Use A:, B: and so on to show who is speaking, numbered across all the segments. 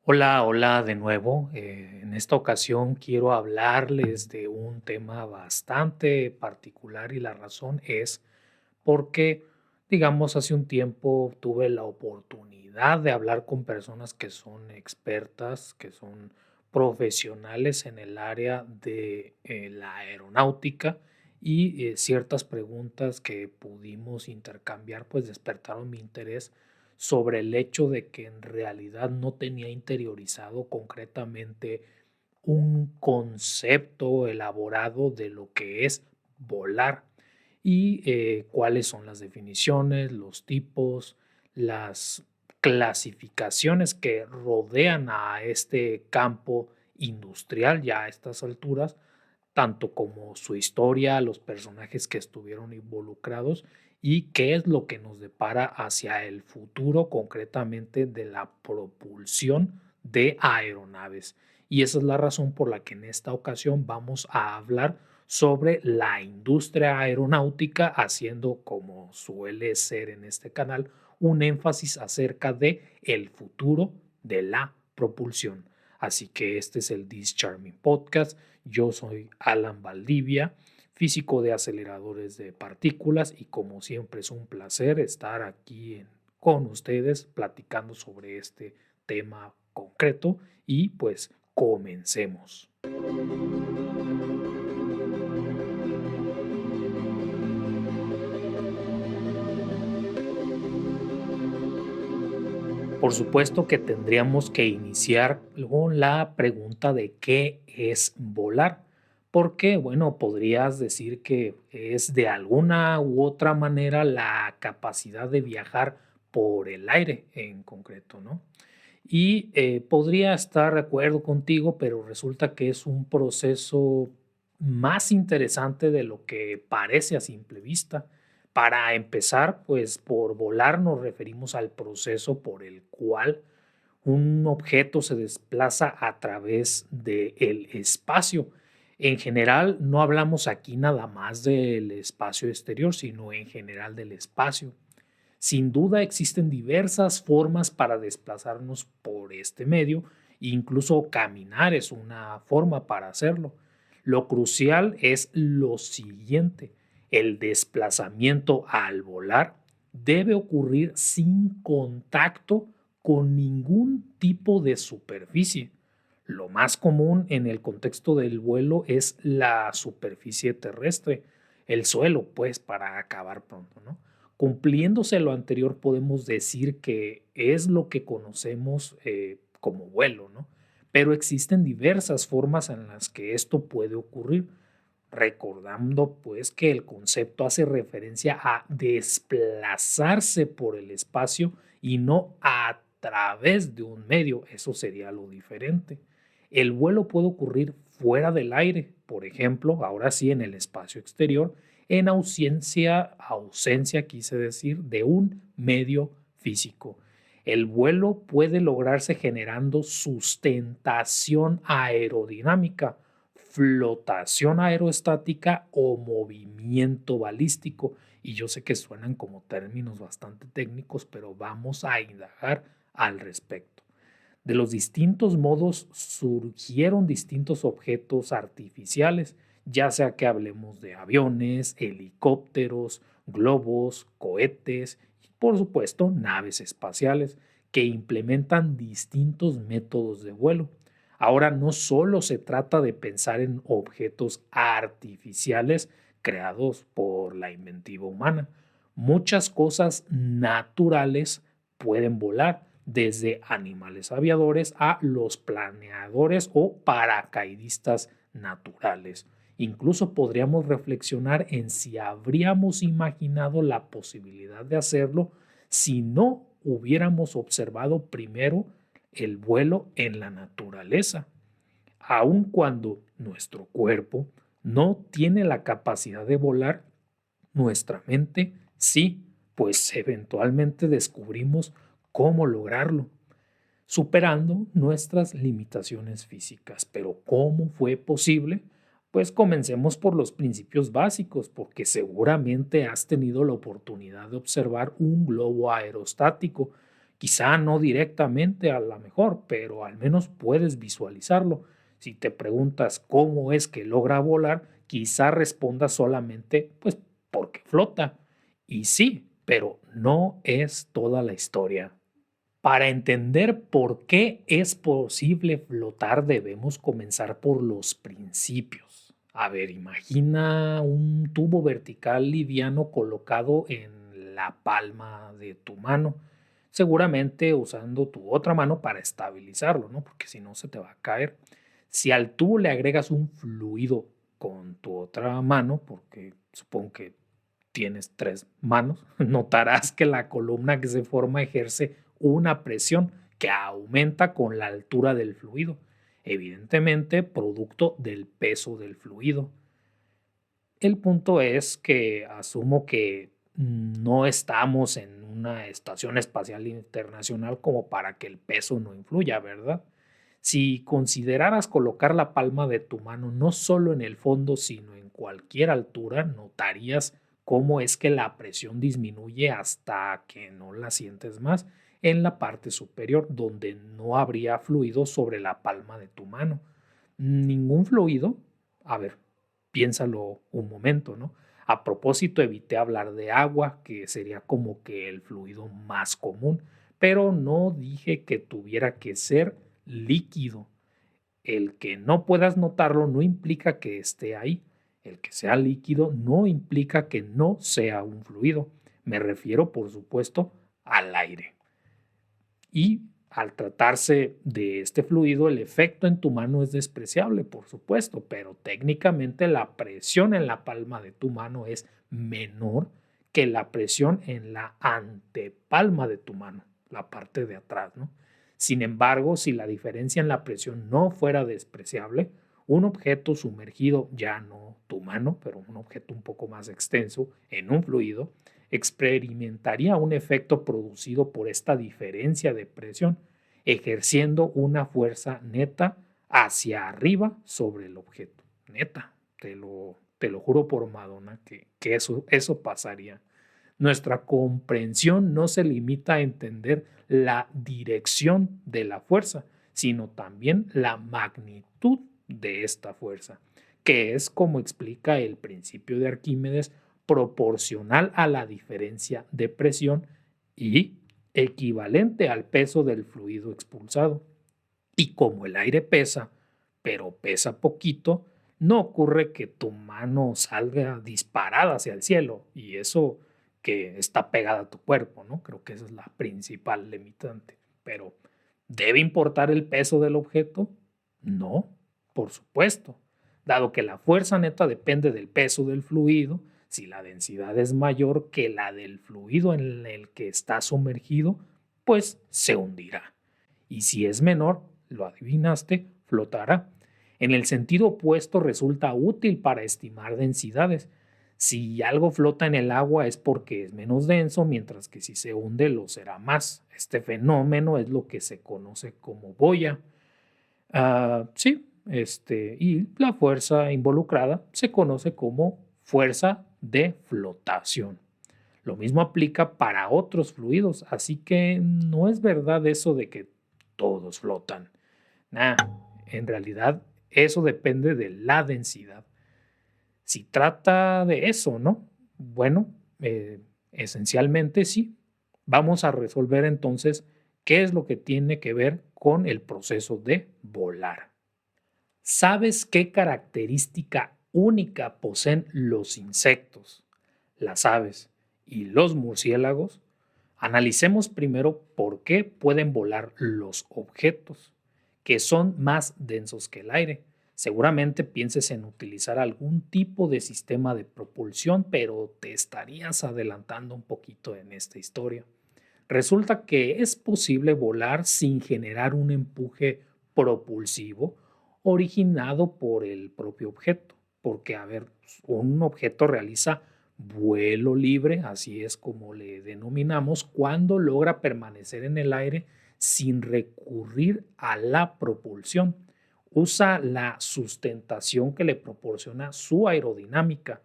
A: Hola, hola de nuevo. En esta ocasión quiero hablarles de un tema bastante particular y la razón es porque, digamos, hace un tiempo tuve la oportunidad de hablar con personas que son expertas, que son profesionales en el área de la aeronáutica y ciertas preguntas que pudimos intercambiar pues despertaron mi interés sobre el hecho de que en realidad no tenía interiorizado concretamente un concepto elaborado de lo que es volar y cuáles son las definiciones, los tipos, las clasificaciones que rodean a este campo industrial ya a estas alturas, tanto como su historia, los personajes que estuvieron involucrados y qué es lo que nos depara hacia el futuro concretamente de la propulsión de aeronaves. Y esa es la razón por la que en esta ocasión vamos a hablar sobre la industria aeronáutica, haciendo, como suele ser en este canal, un énfasis acerca de el futuro de la propulsión. Así que este es el This Charming Podcast. Yo soy Alan Valdivia, físico de aceleradores de partículas y como siempre es un placer estar aquí con ustedes platicando sobre este tema concreto y pues comencemos. Por supuesto que tendríamos que iniciar con la pregunta de qué es volar, porque, bueno, podrías decir que es de alguna u otra manera la capacidad de viajar por el aire en concreto, ¿no? Y podría estar de acuerdo contigo, pero resulta que es un proceso más interesante de lo que parece a simple vista. Para empezar, pues por volar nos referimos al proceso por el cual un objeto se desplaza a través del espacio. En general, no hablamos aquí nada más del espacio exterior, sino en general del espacio. Sin duda existen diversas formas para desplazarnos por este medio, incluso caminar es una forma para hacerlo. Lo crucial es lo siguiente: el desplazamiento al volar debe ocurrir sin contacto con ningún tipo de superficie. Lo más común en el contexto del vuelo es la superficie terrestre, el suelo, pues, para acabar pronto, ¿no? Cumpliéndose lo anterior, podemos decir que es lo que conocemos como vuelo, ¿no? Pero existen diversas formas en las que esto puede ocurrir, recordando pues que el concepto hace referencia a desplazarse por el espacio y no a través de un medio, eso sería lo diferente. El vuelo puede ocurrir fuera del aire, por ejemplo, ahora sí en el espacio exterior, en ausencia quise decir, de un medio físico. El vuelo puede lograrse generando sustentación aerodinámica, flotación aerostática o movimiento balístico. Y yo sé que suenan como términos bastante técnicos, pero vamos a indagar al respecto. De los distintos modos surgieron distintos objetos artificiales, ya sea que hablemos de aviones, helicópteros, globos, cohetes y por supuesto naves espaciales que implementan distintos métodos de vuelo. Ahora no solo se trata de pensar en objetos artificiales creados por la inventiva humana. Muchas cosas naturales pueden volar, desde animales aviadores a los planeadores o paracaidistas naturales. Incluso podríamos reflexionar en si habríamos imaginado la posibilidad de hacerlo si no hubiéramos observado primero el vuelo en la naturaleza. Aun cuando nuestro cuerpo no tiene la capacidad de volar, nuestra mente sí, pues eventualmente descubrimos cómo lograrlo, superando nuestras limitaciones físicas. Pero ¿cómo fue posible? Pues comencemos por los principios básicos, porque seguramente has tenido la oportunidad de observar un globo aerostático. Quizá no directamente a la mejor, pero al menos puedes visualizarlo. Si te preguntas cómo es que logra volar, quizá respondas solamente, pues, porque flota. Y sí, pero no es toda la historia. Para entender por qué es posible flotar, debemos comenzar por los principios. A ver, imagina un tubo vertical liviano colocado en la palma de tu mano, seguramente usando tu otra mano para estabilizarlo, ¿no? Porque si no se te va a caer. Si al tubo le agregas un fluido con tu otra mano, porque supongo que tienes tres manos, notarás que la columna que se forma ejerce una presión que aumenta con la altura del fluido, evidentemente producto del peso del fluido. El punto es que asumo que no estamos en una estación espacial internacional como para que el peso no influya, ¿verdad? Si consideraras colocar la palma de tu mano no solo en el fondo, sino en cualquier altura, notarías cómo es que la presión disminuye hasta que no la sientes más en la parte superior, donde no habría fluido sobre la palma de tu mano. Ningún fluido. A ver, piénsalo un momento, ¿no? A propósito, evité hablar de agua, que sería como que el fluido más común, pero no dije que tuviera que ser líquido. El que no puedas notarlo no implica que esté ahí. El que sea líquido no implica que no sea un fluido. Me refiero, por supuesto, al aire. Y al tratarse de este fluido, el efecto en tu mano es despreciable, por supuesto, pero técnicamente la presión en la palma de tu mano es menor que la presión en la antepalma de tu mano, la parte de atrás, ¿no? Sin embargo, si la diferencia en la presión no fuera despreciable, un objeto sumergido, ya no tu mano, pero un objeto un poco más extenso, en un fluido, experimentaría un efecto producido por esta diferencia de presión, ejerciendo una fuerza neta hacia arriba sobre el objeto. Neta, te lo juro por Madonna que eso pasaría. Nuestra comprensión no se limita a entender la dirección de la fuerza, sino también la magnitud de esta fuerza, que es como explica el principio de Arquímedes, proporcional a la diferencia de presión y equivalente al peso del fluido expulsado. Y como el aire pesa, pero pesa poquito, no ocurre que tu mano salga disparada hacia el cielo y eso que está pegada a tu cuerpo, ¿no? Creo que esa es la principal limitante. Pero, ¿debe importar el peso del objeto? No, por supuesto. Dado que la fuerza neta depende del peso del fluido, si la densidad es mayor que la del fluido en el que está sumergido, pues se hundirá. Y si es menor, lo adivinaste, flotará. En el sentido opuesto resulta útil para estimar densidades. Si algo flota en el agua es porque es menos denso, mientras que si se hunde lo será más. Este fenómeno es lo que se conoce como boya. Sí, y la fuerza involucrada se conoce como fuerza de flotación. Lo mismo aplica para otros fluidos, así que no es verdad eso de que todos flotan. Nah, en realidad eso depende de la densidad. Si trata de eso, ¿no? Bueno, esencialmente sí. Vamos a resolver entonces qué es lo que tiene que ver con el proceso de volar. ¿Sabes qué característica única poseen los insectos, las aves y los murciélagos? Analicemos primero por qué pueden volar los objetos, que son más densos que el aire. Seguramente pienses en utilizar algún tipo de sistema de propulsión, pero te estarías adelantando un poquito en esta historia. Resulta que es posible volar sin generar un empuje propulsivo originado por el propio objeto, porque, a ver, un objeto realiza vuelo libre, así es como le denominamos, cuando logra permanecer en el aire sin recurrir a la propulsión. Usa la sustentación que le proporciona su aerodinámica,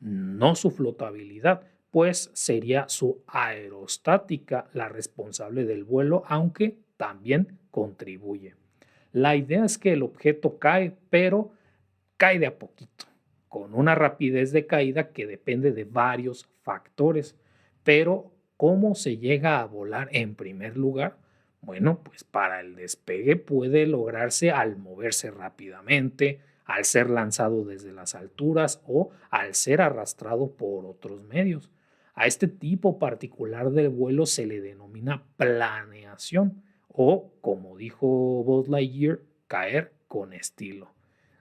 A: no su flotabilidad, pues sería su aerostática la responsable del vuelo, aunque también contribuye. La idea es que el objeto cae, pero cae de a poquito, con una rapidez de caída que depende de varios factores. Pero, ¿cómo se llega a volar en primer lugar? Bueno, pues para el despegue puede lograrse al moverse rápidamente, al ser lanzado desde las alturas o al ser arrastrado por otros medios. A este tipo particular de vuelo se le denomina planeación o, como dijo Buzz Lightyear, caer con estilo.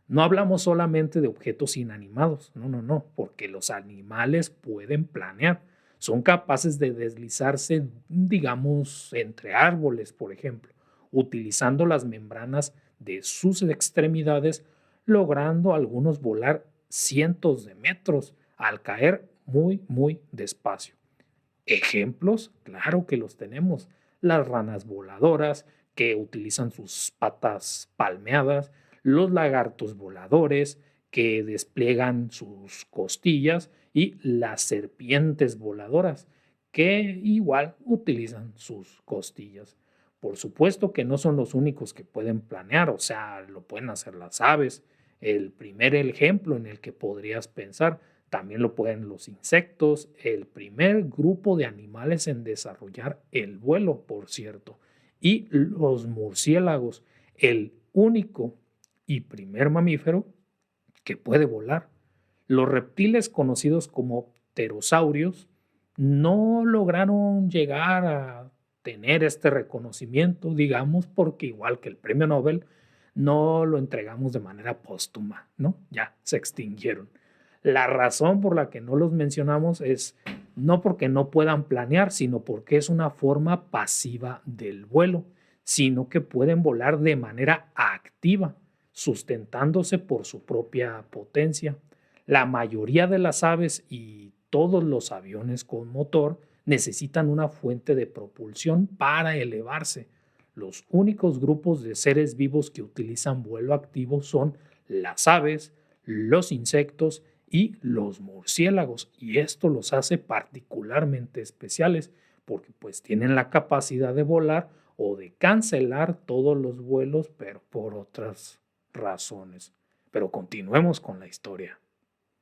A: No hablamos solamente de objetos inanimados, no, no, no, porque los animales pueden planear. Son capaces de deslizarse, digamos, entre árboles, por ejemplo, utilizando las membranas de sus extremidades, logrando algunos volar cientos de metros al caer muy, muy despacio. Ejemplos, claro que los tenemos. Las ranas voladoras que utilizan sus patas palmeadas, los lagartos voladores que despliegan sus costillas y las serpientes voladoras que igual utilizan sus costillas. Por supuesto que no son los únicos que pueden planear, o sea, lo pueden hacer las aves. El primer ejemplo en el que podrías pensar también lo pueden los insectos, el primer grupo de animales en desarrollar el vuelo, por cierto, y los murciélagos, el único y primer mamífero que puede volar. Los reptiles conocidos como pterosaurios no lograron llegar a tener este reconocimiento, digamos, porque igual que el premio Nobel, no lo entregamos de manera póstuma, ¿no? Ya se extinguieron. La razón por la que no los mencionamos es no porque no puedan planear, sino porque es una forma pasiva del vuelo, sino que pueden volar de manera activa, sustentándose por su propia potencia. La mayoría de las aves y todos los aviones con motor necesitan una fuente de propulsión para elevarse. Los únicos grupos de seres vivos que utilizan vuelo activo son las aves, los insectos y los murciélagos, y esto los hace particularmente especiales porque pues tienen la capacidad de volar o de cancelar todos los vuelos, pero por otras razones. Pero continuemos con la historia.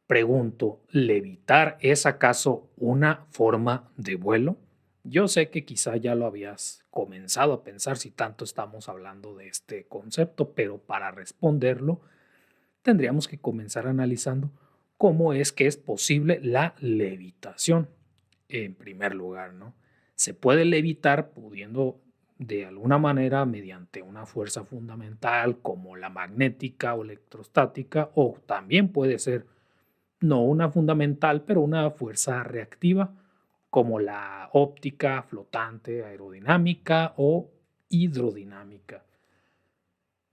A: Pregunto, ¿levitar es acaso una forma de vuelo? Yo sé que quizá ya lo habías comenzado a pensar si tanto estamos hablando de este concepto, pero para responderlo tendríamos que comenzar analizando cómo es que es posible la levitación. En primer lugar, ¿no? Se puede levitar pudiendo de alguna manera mediante una fuerza fundamental como la magnética o electrostática, o también puede ser no una fundamental, pero una fuerza reactiva como la óptica, flotante, aerodinámica o hidrodinámica.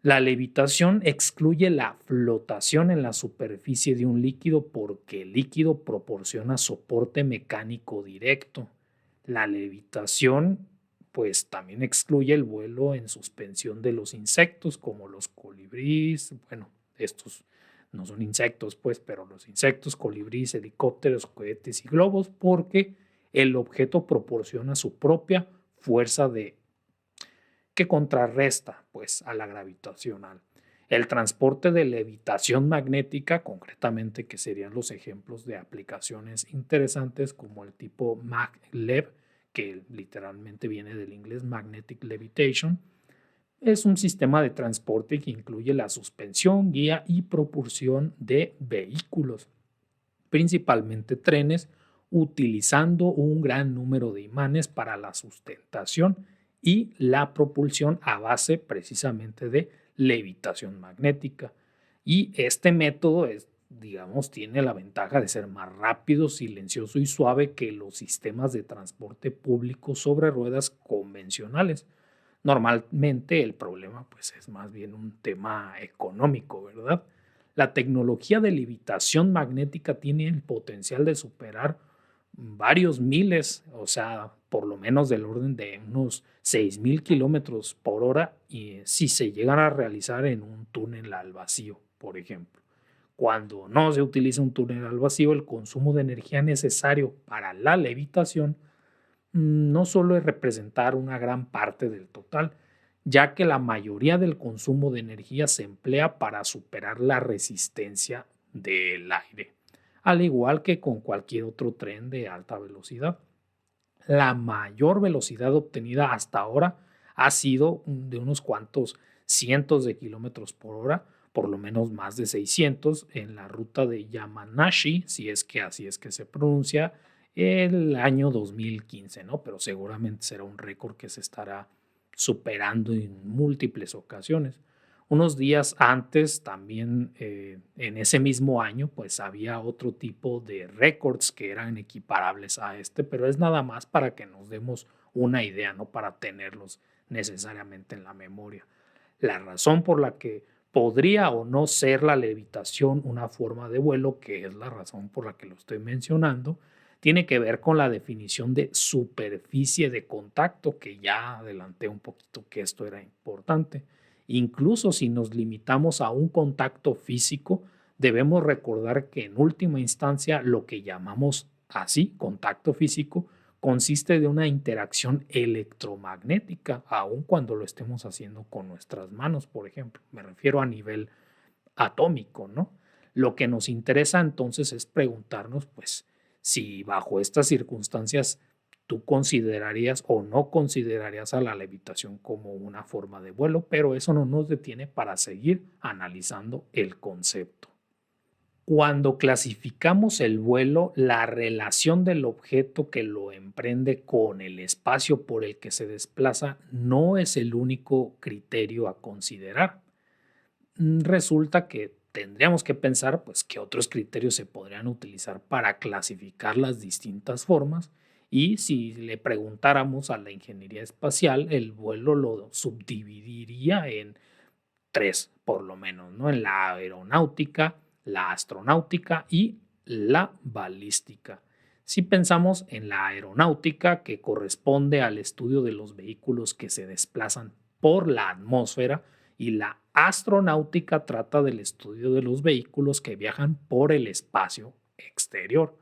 A: La levitación excluye la flotación en la superficie de un líquido porque el líquido proporciona soporte mecánico directo. La levitación pues también excluye el vuelo en suspensión de los insectos como los colibríes, bueno, estos no son insectos pues, pero los insectos, colibríes, helicópteros, cohetes y globos porque el objeto proporciona su propia fuerza de que contrarresta pues a la gravitacional. El transporte de levitación magnética, concretamente que serían los ejemplos de aplicaciones interesantes como el tipo maglev, que literalmente viene del inglés magnetic levitation, es un sistema de transporte que incluye la suspensión, guía y propulsión de vehículos, principalmente trenes, utilizando un gran número de imanes para la sustentación y la propulsión a base precisamente de levitación magnética. Y este método es, digamos, tiene la ventaja de ser más rápido, silencioso y suave que los sistemas de transporte público sobre ruedas convencionales. Normalmente el problema pues es más bien un tema económico, ¿verdad? La tecnología de levitación magnética tiene el potencial de superar varios miles, o sea, por lo menos del orden de unos 6,000 kilómetros por hora, y si se llegan a realizar en un túnel al vacío, por ejemplo. Cuando no se utiliza un túnel al vacío, el consumo de energía necesario para la levitación no suele representar una gran parte del total, ya que la mayoría del consumo de energía se emplea para superar la resistencia del aire, al igual que con cualquier otro tren de alta velocidad. La mayor velocidad obtenida hasta ahora ha sido de unos cuantos cientos de kilómetros por hora, por lo menos más de 600 en la ruta de Yamanashi, si es que así es que se pronuncia, el año 2015, ¿no? Pero seguramente será un récord que se estará superando en múltiples ocasiones. Unos días antes, también en ese mismo año, pues había otro tipo de récords que eran equiparables a este, pero es nada más para que nos demos una idea, no para tenerlos necesariamente en la memoria. La razón por la que podría o no ser la levitación una forma de vuelo, que es la razón por la que lo estoy mencionando, tiene que ver con la definición de superficie de contacto, que ya adelanté un poquito que esto era importante. Incluso si nos limitamos a un contacto físico, debemos recordar que en última instancia lo que llamamos así contacto físico consiste de una interacción electromagnética, aun cuando lo estemos haciendo con nuestras manos, por ejemplo. Me refiero a nivel atómico, ¿no? Lo que nos interesa entonces es preguntarnos, pues, si bajo estas circunstancias tú considerarías o no considerarías a la levitación como una forma de vuelo, pero eso no nos detiene para seguir analizando el concepto. Cuando clasificamos el vuelo, la relación del objeto que lo emprende con el espacio por el que se desplaza no es el único criterio a considerar. Resulta que tendríamos que pensar pues qué otros criterios se podrían utilizar para clasificar las distintas formas y si le preguntáramos a la ingeniería espacial, el vuelo lo subdividiría en tres, por lo menos, ¿no? En la aeronáutica, la astronáutica y la balística. Si pensamos en la aeronáutica, que corresponde al estudio de los vehículos que se desplazan por la atmósfera, y la astronáutica trata del estudio de los vehículos que viajan por el espacio exterior.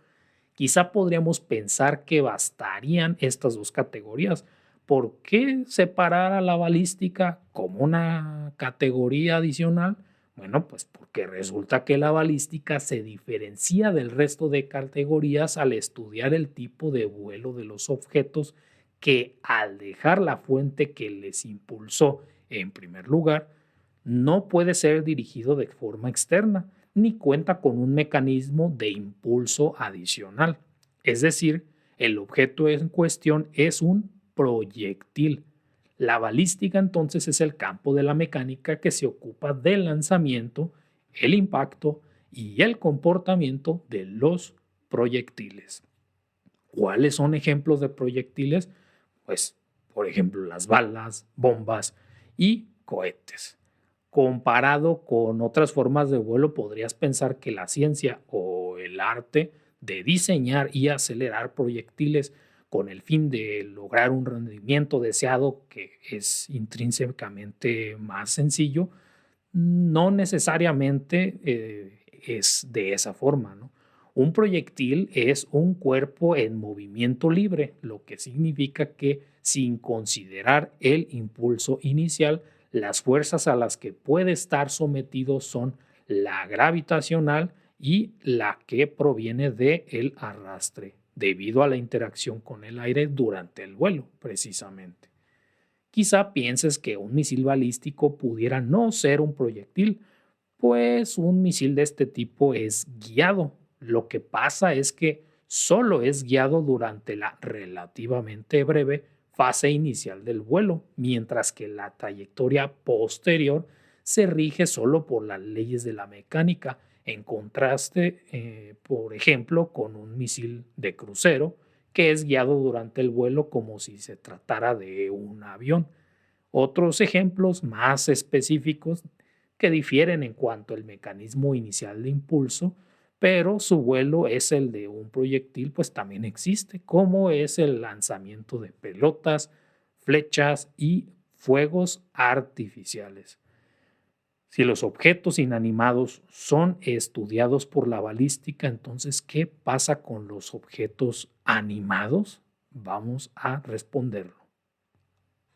A: Quizá podríamos pensar que bastarían estas dos categorías. ¿Por qué separar a la balística como una categoría adicional? Bueno, pues porque resulta que la balística se diferencia del resto de categorías al estudiar el tipo de vuelo de los objetos que al dejar la fuente que les impulsó en primer lugar, no puede ser dirigido de forma externa, ni cuenta con un mecanismo de impulso adicional. Es decir, el objeto en cuestión es un proyectil. La balística entonces es el campo de la mecánica que se ocupa del lanzamiento, el impacto y el comportamiento de los proyectiles. ¿Cuáles son ejemplos de proyectiles? Pues, por ejemplo, las balas, bombas y cohetes. Comparado con otras formas de vuelo, podrías pensar que la ciencia o el arte de diseñar y acelerar proyectiles con el fin de lograr un rendimiento deseado que es intrínsecamente más sencillo, no necesariamente es de esa forma, ¿no? Un proyectil es un cuerpo en movimiento libre, lo que significa que sin considerar el impulso inicial, las fuerzas a las que puede estar sometido son la gravitacional y la que proviene del arrastre, debido a la interacción con el aire durante el vuelo, precisamente. Quizá pienses que un misil balístico pudiera no ser un proyectil, pues un misil de este tipo es guiado. Lo que pasa es que solo es guiado durante la relativamente breve fase inicial del vuelo, mientras que la trayectoria posterior se rige solo por las leyes de la mecánica, en contraste, por ejemplo, con un misil de crucero que es guiado durante el vuelo como si se tratara de un avión. Otros ejemplos más específicos que difieren en cuanto al mecanismo inicial de impulso, pero su vuelo es el de un proyectil, pues también existe, como es el lanzamiento de pelotas, flechas y fuegos artificiales. Si los objetos inanimados son estudiados por la balística, entonces, ¿qué pasa con los objetos animados? Vamos a responderlo.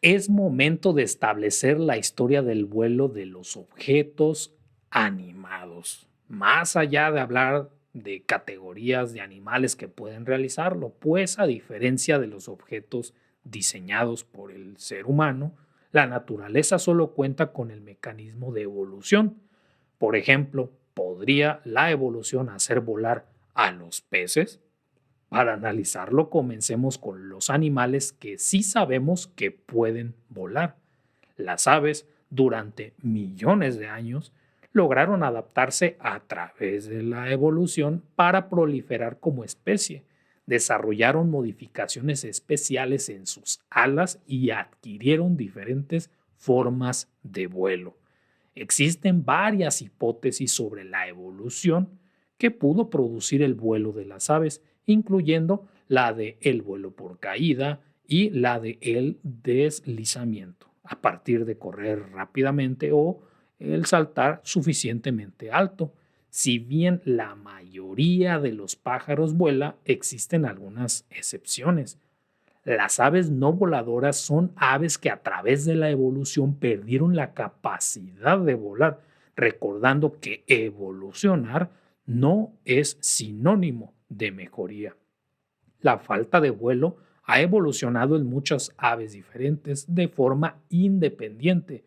A: Es momento de establecer la historia del vuelo de los objetos animados. Más allá de hablar de categorías de animales que pueden realizarlo, pues a diferencia de los objetos diseñados por el ser humano, la naturaleza solo cuenta con el mecanismo de evolución. Por ejemplo, ¿podría la evolución hacer volar a los peces? Para analizarlo, comencemos con los animales que sí sabemos que pueden volar. Las aves, durante millones de años, lograron adaptarse a través de la evolución para proliferar como especie. Desarrollaron modificaciones especiales en sus alas y adquirieron diferentes formas de vuelo. Existen varias hipótesis sobre la evolución que pudo producir el vuelo de las aves, incluyendo la de el vuelo por caída y la de el deslizamiento, a partir de correr rápidamente o el saltar suficientemente alto. Si bien la mayoría de los pájaros vuela, existen algunas excepciones. Las aves no voladoras son aves que a través de la evolución perdieron la capacidad de volar, recordando que evolucionar no es sinónimo de mejoría. La falta de vuelo ha evolucionado en muchas aves diferentes de forma independiente,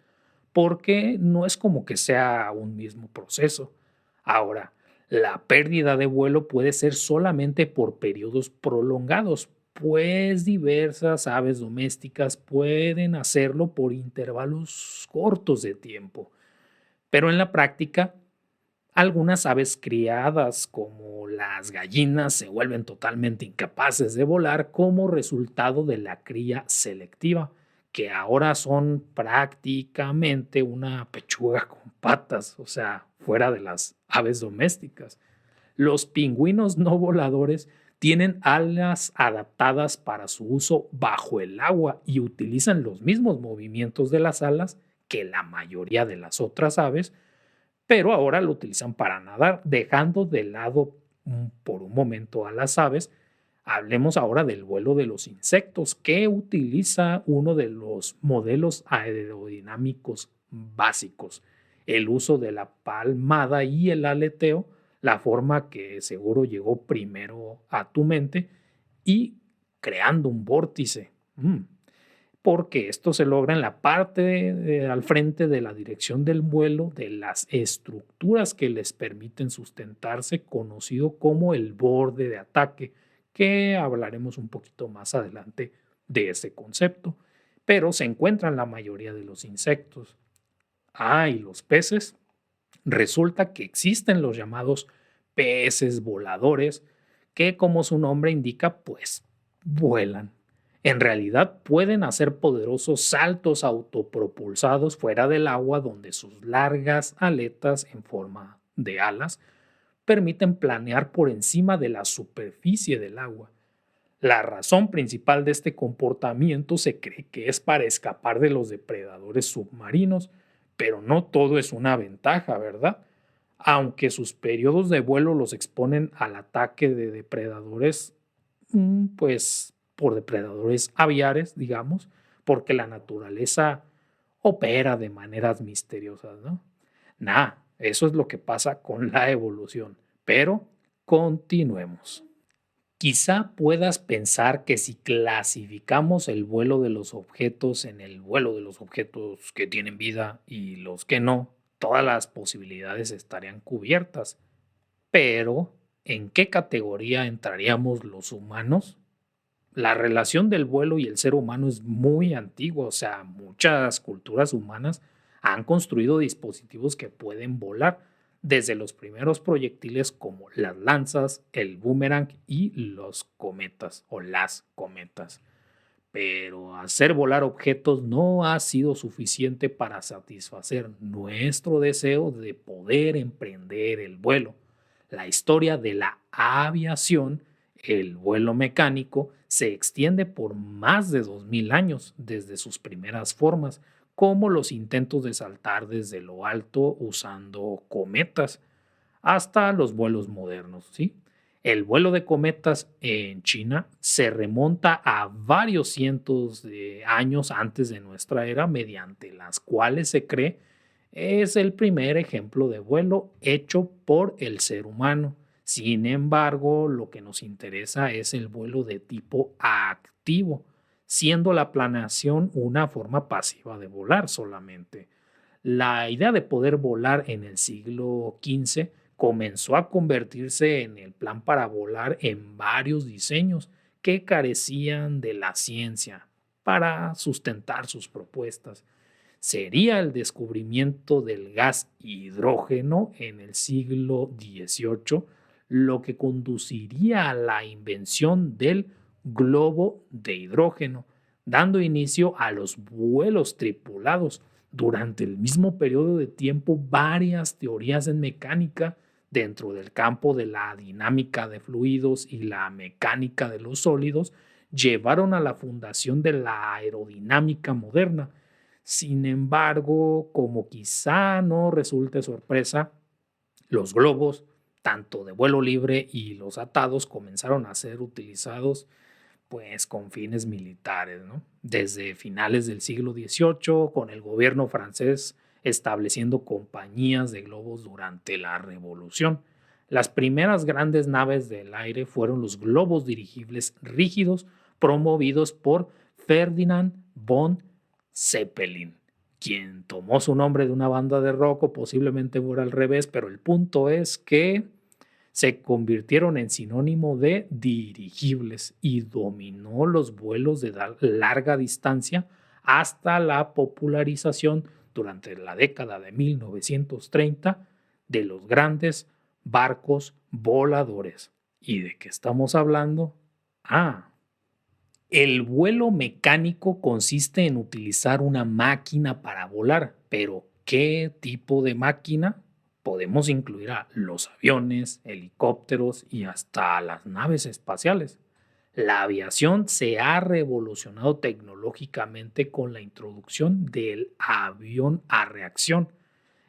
A: porque no es como que sea un mismo proceso. Ahora, la pérdida de vuelo puede ser solamente por periodos prolongados, pues diversas aves domésticas pueden hacerlo por intervalos cortos de tiempo. Pero en la práctica, algunas aves criadas, como las gallinas, se vuelven totalmente incapaces de volar como resultado de la cría selectiva, que ahora son prácticamente una pechuga con patas, o sea, fuera de las aves domésticas. Los pingüinos no voladores tienen alas adaptadas para su uso bajo el agua y utilizan los mismos movimientos de las alas que la mayoría de las otras aves, pero ahora lo utilizan para nadar, dejando de lado por un momento a las aves. Hablemos ahora del vuelo de los insectos, que utiliza uno de los modelos aerodinámicos básicos, el uso de la palmada y el aleteo, la forma que seguro llegó primero a tu mente, y creando un vórtice. Porque esto se logra en la parte al frente de la dirección del vuelo de las estructuras que les permiten sustentarse, conocido como el borde de ataque, que hablaremos un poquito más adelante de ese concepto, pero se encuentran la mayoría de los insectos. Y los peces. Resulta que existen los llamados peces voladores, que como su nombre indica, pues vuelan. En realidad pueden hacer poderosos saltos autopropulsados fuera del agua, donde sus largas aletas en forma de alas permiten planear por encima de la superficie del agua. La razón principal de este comportamiento se cree que es para escapar de los depredadores submarinos, pero no todo es una ventaja, ¿verdad? Aunque sus periodos de vuelo los exponen al ataque de depredadores, pues por depredadores aviares, digamos, porque la naturaleza opera de maneras misteriosas, ¿no? Eso es lo que pasa con la evolución, pero continuemos. Quizá puedas pensar que si clasificamos el vuelo de los objetos en el vuelo de los objetos que tienen vida y los que no, todas las posibilidades estarían cubiertas. Pero, ¿en qué categoría entraríamos los humanos? La relación del vuelo y el ser humano es muy antigua, o sea, muchas culturas humanas han construido dispositivos que pueden volar, desde los primeros proyectiles como las lanzas, el boomerang y los cometas o las cometas. Pero hacer volar objetos no ha sido suficiente para satisfacer nuestro deseo de poder emprender el vuelo. La historia de la aviación, el vuelo mecánico, se extiende por más de 2000 años desde sus primeras formas, como los intentos de saltar desde lo alto usando cometas, hasta los vuelos modernos, ¿sí? El vuelo de cometas en China se remonta a varios cientos de años antes de nuestra era, mediante las cuales se cree es el primer ejemplo de vuelo hecho por el ser humano. Sin embargo, lo que nos interesa es el vuelo de tipo activo, siendo la planeación una forma pasiva de volar solamente. La idea de poder volar en el siglo XV comenzó a convertirse en el plan para volar en varios diseños que carecían de la ciencia para sustentar sus propuestas. Sería el descubrimiento del gas hidrógeno en el siglo XVIII lo que conduciría a la invención del globo de hidrógeno, dando inicio a los vuelos tripulados. Durante el mismo periodo de tiempo, varias teorías en mecánica dentro del campo de la dinámica de fluidos y la mecánica de los sólidos llevaron a la fundación de la aerodinámica moderna. Sin embargo, como quizá no resulte sorpresa, los globos, tanto de vuelo libre y los atados, comenzaron a ser utilizados pues con fines militares, ¿no? Desde finales del siglo XVIII, con el gobierno francés estableciendo compañías de globos durante la Revolución. Las primeras grandes naves del aire fueron los globos dirigibles rígidos promovidos por Ferdinand von Zeppelin, quien tomó su nombre de una banda de rock o posiblemente fuera al revés, pero el punto es que se convirtieron en sinónimo de dirigibles y dominó los vuelos de larga distancia hasta la popularización durante la década de 1930 de los grandes barcos voladores. ¿Y de qué estamos hablando? Ah, el vuelo mecánico consiste en utilizar una máquina para volar, pero ¿qué tipo de máquina? Podemos incluir a los aviones, helicópteros y hasta las naves espaciales. La aviación se ha revolucionado tecnológicamente con la introducción del avión a reacción.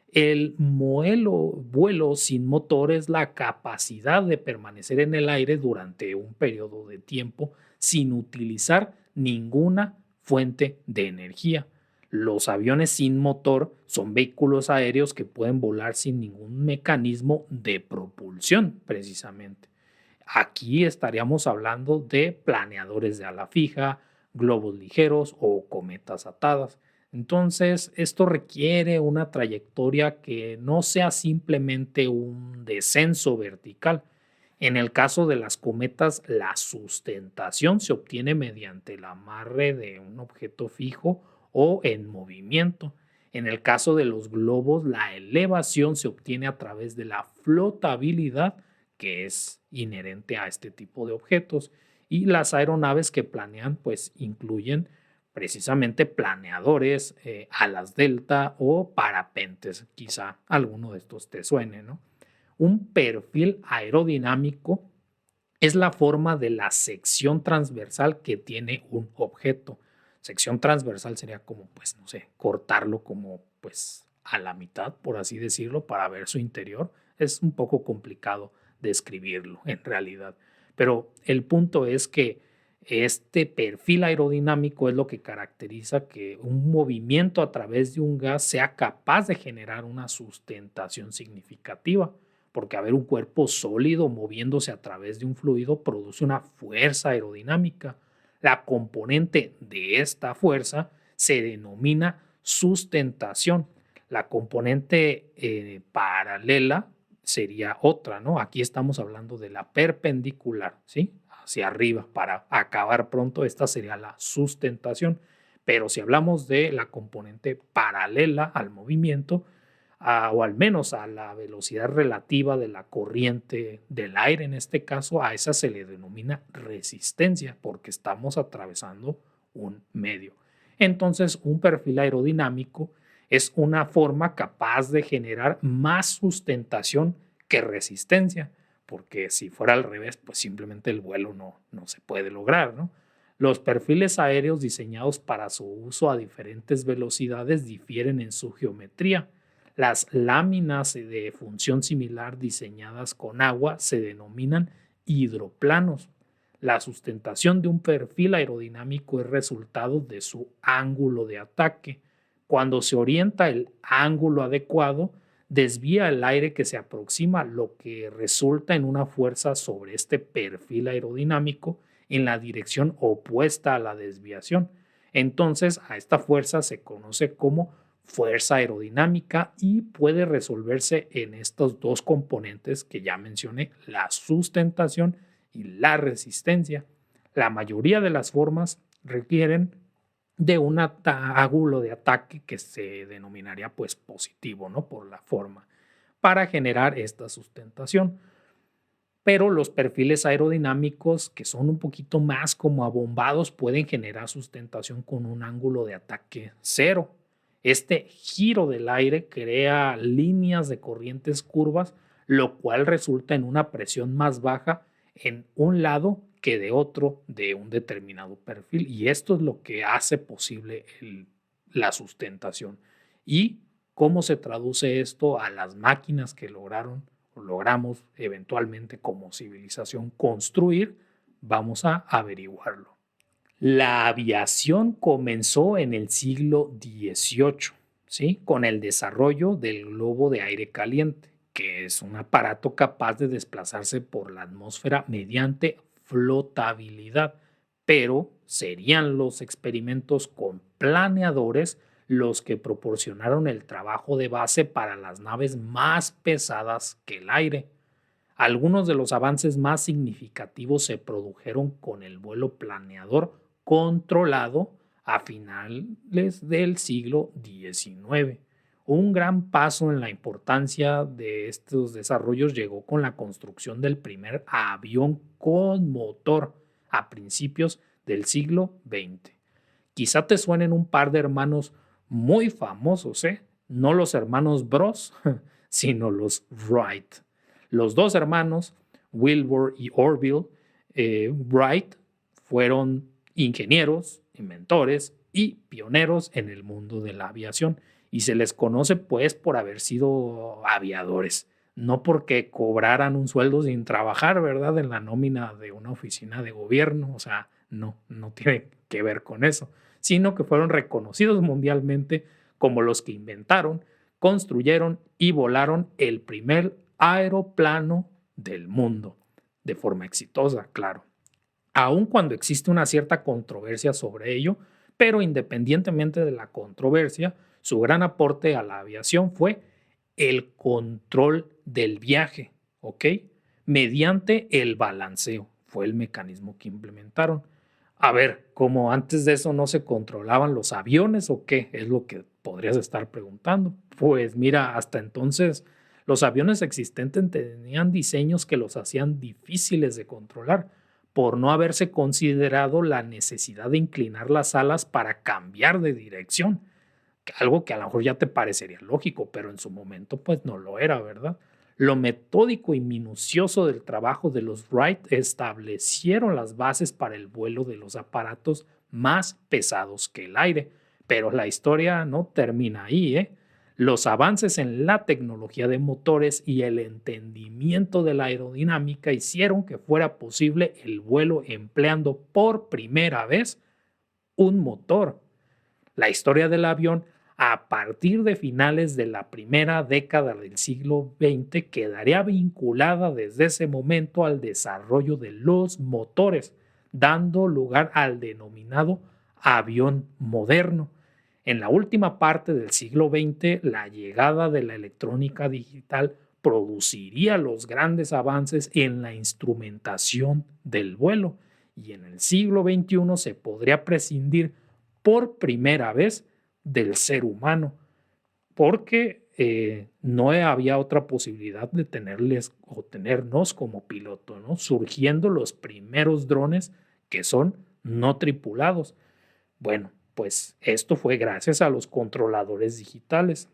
A: El vuelo sin motor es la capacidad de permanecer en el aire durante un periodo de tiempo sin utilizar ninguna fuente de energía. Los aviones sin motor son vehículos aéreos que pueden volar sin ningún mecanismo de propulsión, precisamente. Aquí estaríamos hablando de planeadores de ala fija, globos ligeros o cometas atadas. Entonces, esto requiere una trayectoria que no sea simplemente un descenso vertical. En el caso de las cometas, la sustentación se obtiene mediante el amarre de un objeto fijo o en movimiento. En el caso de los globos, la elevación se obtiene a través de la flotabilidad que es inherente a este tipo de objetos. Y las aeronaves que planean, pues incluyen precisamente planeadores, alas delta o parapentes. Quizá alguno de estos te suene, ¿no? Un perfil aerodinámico es la forma de la sección transversal que tiene un objeto. Sección transversal sería como, pues, no sé, cortarlo como, pues, a la mitad, por así decirlo, para ver su interior. Es un poco complicado describirlo en realidad. Pero el punto es que este perfil aerodinámico es lo que caracteriza que un movimiento a través de un gas sea capaz de generar una sustentación significativa, porque a ver, un cuerpo sólido moviéndose a través de un fluido produce una fuerza aerodinámica. La componente de esta fuerza se denomina sustentación. La componente paralela sería otra, ¿no? Aquí estamos hablando de la perpendicular, ¿sí? Hacia arriba, para acabar pronto, esta sería la sustentación. Pero si hablamos de la componente paralela al movimiento, o al menos a la velocidad relativa de la corriente del aire, en este caso, a esa se le denomina resistencia, porque estamos atravesando un medio. Entonces, un perfil aerodinámico es una forma capaz de generar más sustentación que resistencia, porque si fuera al revés, pues simplemente el vuelo no se puede lograr, ¿no? Los perfiles aéreos diseñados para su uso a diferentes velocidades difieren en su geometría. Las láminas de función similar diseñadas con agua se denominan hidroplanos. La sustentación de un perfil aerodinámico es resultado de su ángulo de ataque. Cuando se orienta el ángulo adecuado, desvía el aire que se aproxima, lo que resulta en una fuerza sobre este perfil aerodinámico en la dirección opuesta a la desviación. Entonces, a esta fuerza se conoce como fuerza aerodinámica y puede resolverse en estos dos componentes que ya mencioné, la sustentación y la resistencia. La mayoría de las formas requieren de un ángulo de ataque que se denominaría pues positivo, ¿no? Por la forma, para generar esta sustentación. Pero los perfiles aerodinámicos que son un poquito más como abombados pueden generar sustentación con un ángulo de ataque cero. Este giro del aire crea líneas de corrientes curvas, lo cual resulta en una presión más baja en un lado que de otro de un determinado perfil. Y esto es lo que hace posible la sustentación. ¿Y cómo se traduce esto a las máquinas que logramos eventualmente como civilización construir? Vamos a averiguarlo. La aviación comenzó en el siglo XVIII, ¿sí? Con el desarrollo del globo de aire caliente, que es un aparato capaz de desplazarse por la atmósfera mediante flotabilidad, pero serían los experimentos con planeadores los que proporcionaron el trabajo de base para las naves más pesadas que el aire. Algunos de los avances más significativos se produjeron con el vuelo planeador controlado a finales del siglo XIX. Un gran paso en la importancia de estos desarrollos llegó con la construcción del primer avión con motor a principios del siglo XX. Quizá te suenen un par de hermanos muy famosos, ¿eh? No los hermanos Bros, sino los Wright. Los dos hermanos, Wilbur y Orville Wright, fueron ingenieros, inventores y pioneros en el mundo de la aviación y se les conoce pues por haber sido aviadores, no porque cobraran un sueldo sin trabajar, ¿verdad? En la nómina de una oficina de gobierno, o sea, no tiene que ver con eso, sino que fueron reconocidos mundialmente como los que inventaron, construyeron y volaron el primer aeroplano del mundo, de forma exitosa, claro. Aun cuando existe una cierta controversia sobre ello, pero independientemente de la controversia, su gran aporte a la aviación fue el control del viaje, ¿ok? Mediante el balanceo, fue el mecanismo que implementaron. A ver, como antes de eso no se controlaban los aviones o qué, es lo que podrías estar preguntando. Pues mira, hasta entonces los aviones existentes tenían diseños que los hacían difíciles de controlar por no haberse considerado la necesidad de inclinar las alas para cambiar de dirección, algo que a lo mejor ya te parecería lógico, pero en su momento pues no lo era, ¿verdad? Lo metódico y minucioso del trabajo de los Wright establecieron las bases para el vuelo de los aparatos más pesados que el aire, pero la historia no termina ahí, ¿eh? Los avances en la tecnología de motores y el entendimiento de la aerodinámica hicieron que fuera posible el vuelo empleando por primera vez un motor. La historia del avión a partir de finales de la primera década del siglo XX quedaría vinculada desde ese momento al desarrollo de los motores, dando lugar al denominado avión moderno. En la última parte del siglo XX, la llegada de la electrónica digital produciría los grandes avances en la instrumentación del vuelo y en el siglo XXI se podría prescindir por primera vez del ser humano, porque no había otra posibilidad de tenerles o tenernos como piloto, ¿no? Surgiendo los primeros drones que son no tripulados. Bueno, pues esto fue gracias a los controladores digitales.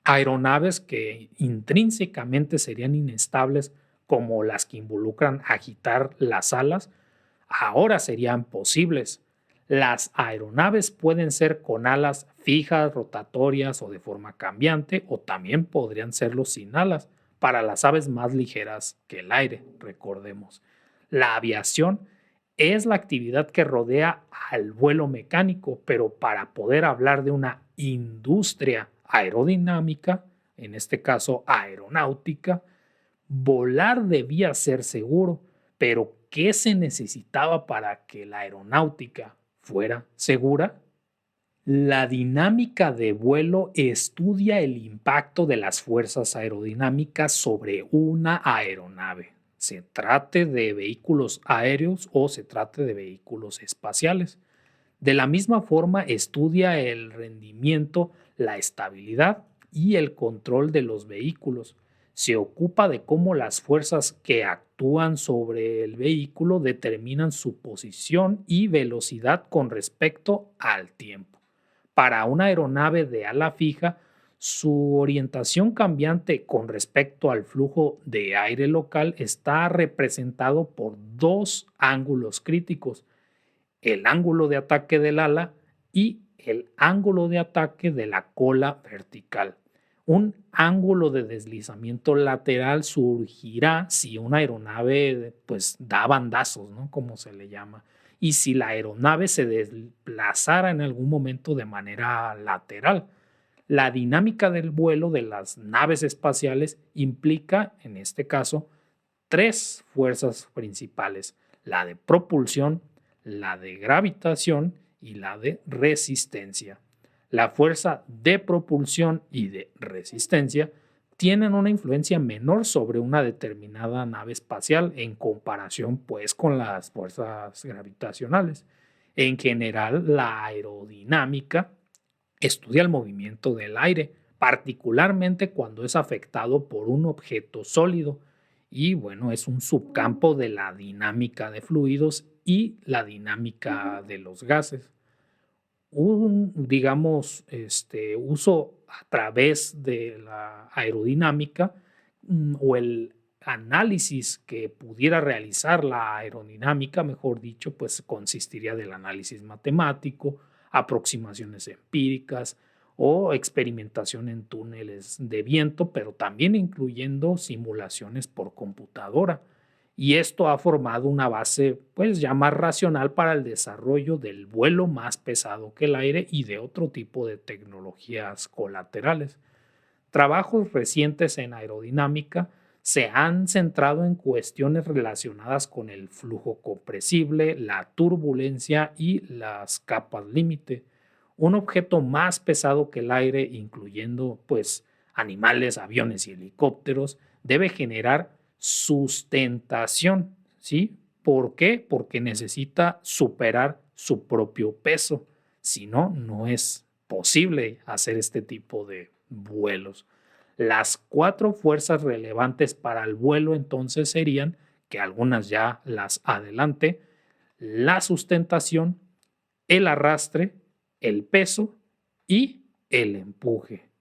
A: Aeronaves que intrínsecamente serían inestables, como las que involucran agitar las alas, ahora serían posibles. Las aeronaves pueden ser con alas fijas, rotatorias o de forma cambiante, o también podrían serlo sin alas, para las aves más ligeras que el aire, recordemos. La aviación es la actividad que rodea al vuelo mecánico, pero para poder hablar de una industria aerodinámica, en este caso aeronáutica, volar debía ser seguro, pero ¿qué se necesitaba para que la aeronáutica fuera segura? La dinámica de vuelo estudia el impacto de las fuerzas aerodinámicas sobre una aeronave, se trate de vehículos aéreos o se trate de vehículos espaciales. De la misma forma, estudia el rendimiento, la estabilidad y el control de los vehículos. Se ocupa de cómo las fuerzas que actúan sobre el vehículo determinan su posición y velocidad con respecto al tiempo. Para una aeronave de ala fija, su orientación cambiante con respecto al flujo de aire local está representado por dos ángulos críticos: el ángulo de ataque del ala y el ángulo de ataque de la cola vertical. Un ángulo de deslizamiento lateral surgirá si una aeronave pues da bandazos, ¿no? Como se le llama. Y si la aeronave se desplazara en algún momento de manera lateral. La dinámica del vuelo de las naves espaciales implica, en este caso, tres fuerzas principales: la de propulsión, la de gravitación y la de resistencia. La fuerza de propulsión y de resistencia tienen una influencia menor sobre una determinada nave espacial en comparación pues con las fuerzas gravitacionales. En general, la aerodinámica estudia el movimiento del aire, particularmente cuando es afectado por un objeto sólido, y bueno, es un subcampo de la dinámica de fluidos y la dinámica de los gases. Un, digamos, uso a través de la aerodinámica, o el análisis que pudiera realizar la aerodinámica, mejor dicho, pues consistiría del análisis matemático, aproximaciones empíricas o experimentación en túneles de viento, pero también incluyendo simulaciones por computadora. Y esto ha formado una base pues ya más racional para el desarrollo del vuelo más pesado que el aire y de otro tipo de tecnologías colaterales. Trabajos recientes en aerodinámica se han centrado en cuestiones relacionadas con el flujo compresible, la turbulencia y las capas límite. Un objeto más pesado que el aire, incluyendo pues animales, aviones y helicópteros, debe generar sustentación, ¿sí? ¿Por qué? Porque necesita superar su propio peso. Si no, no es posible hacer este tipo de vuelos. Las cuatro fuerzas relevantes para el vuelo entonces serían, que algunas ya las adelanté: la sustentación, el arrastre, el peso y el empuje.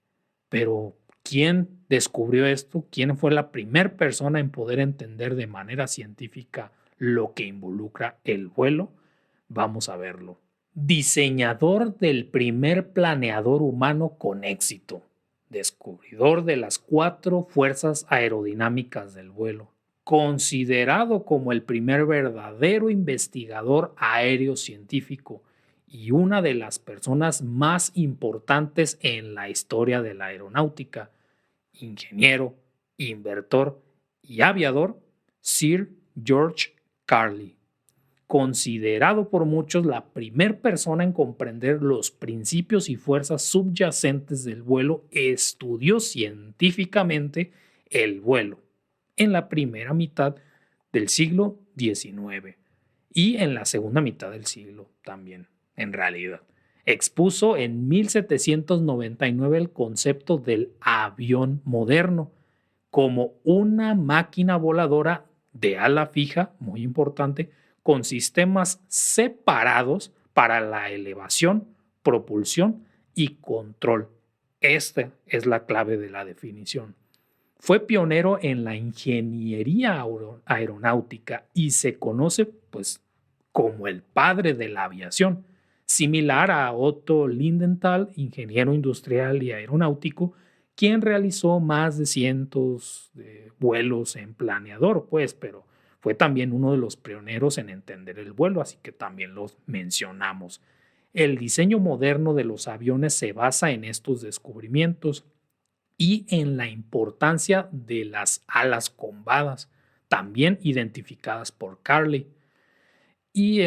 A: Pero ¿quién descubrió esto? ¿Quién fue la primera persona en poder entender de manera científica lo que involucra el vuelo? Vamos a verlo. Diseñador del primer planeador humano con éxito, descubridor de las cuatro fuerzas aerodinámicas del vuelo, considerado como el primer verdadero investigador aéreo científico y una de las personas más importantes en la historia de la aeronáutica, ingeniero, inventor y aviador, Sir George Carley. Considerado por muchos la primera persona en comprender los principios y fuerzas subyacentes del vuelo, estudió científicamente el vuelo en la primera mitad del siglo XIX y en la segunda mitad del siglo también, en realidad. Expuso en 1799 el concepto del avión moderno como una máquina voladora de ala fija, muy importante, con sistemas separados para la elevación, propulsión y control. Esta es la clave de la definición. Fue pionero en la ingeniería aeronáutica y se conoce pues como el padre de la aviación, similar a Otto Lindenthal, ingeniero industrial y aeronáutico, quien realizó más de cientos de vuelos en planeador, pues, pero fue también uno de los pioneros en entender el vuelo, así que también los mencionamos. El diseño moderno de los aviones se basa en estos descubrimientos y en la importancia de las alas combadas, también identificadas por Carley. Y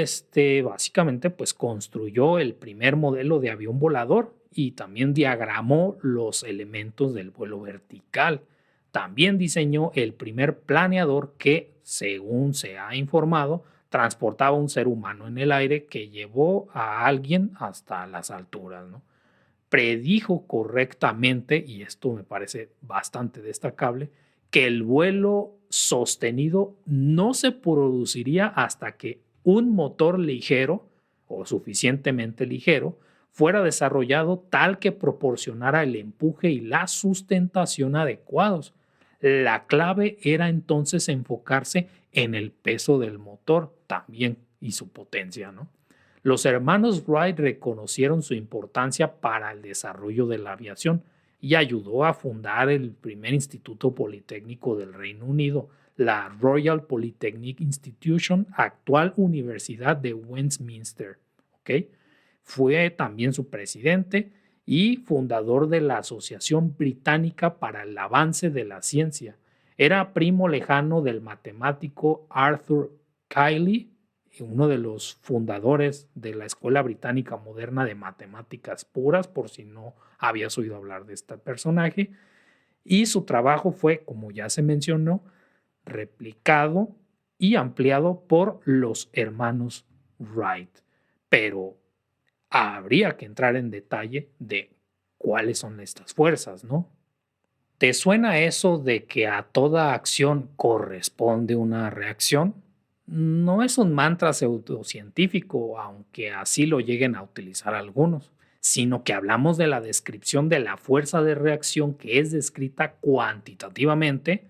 A: básicamente pues construyó el primer modelo de avión volador y también diagramó los elementos del vuelo vertical. También diseñó el primer planeador que, según se ha informado, transportaba un ser humano en el aire que llevó a alguien hasta las alturas, ¿no? Predijo correctamente, y esto me parece bastante destacable, que el vuelo sostenido no se produciría hasta que un motor ligero o suficientemente ligero fuera desarrollado tal que proporcionara el empuje y la sustentación adecuados. La clave era entonces enfocarse en el peso del motor también y su potencia, ¿no? Los hermanos Wright reconocieron su importancia para el desarrollo de la aviación y ayudó a fundar el primer instituto politécnico del Reino Unido, la Royal Polytechnic Institution, actual Universidad de Westminster. ¿Ok? Fue también su presidente y fundador de la Asociación Británica para el Avance de la Ciencia. Era primo lejano del matemático Arthur Cayley, uno de los fundadores de la Escuela Británica Moderna de Matemáticas Puras, por si no habías oído hablar de este personaje. Y su trabajo fue, como ya se mencionó, replicado y ampliado por los hermanos Wright. Pero habría que entrar en detalle de cuáles son estas fuerzas, ¿no? ¿Te suena eso de que a toda acción corresponde una reacción? No es un mantra pseudocientífico, aunque así lo lleguen a utilizar algunos, sino que hablamos de la descripción de la fuerza de reacción que es descrita cuantitativamente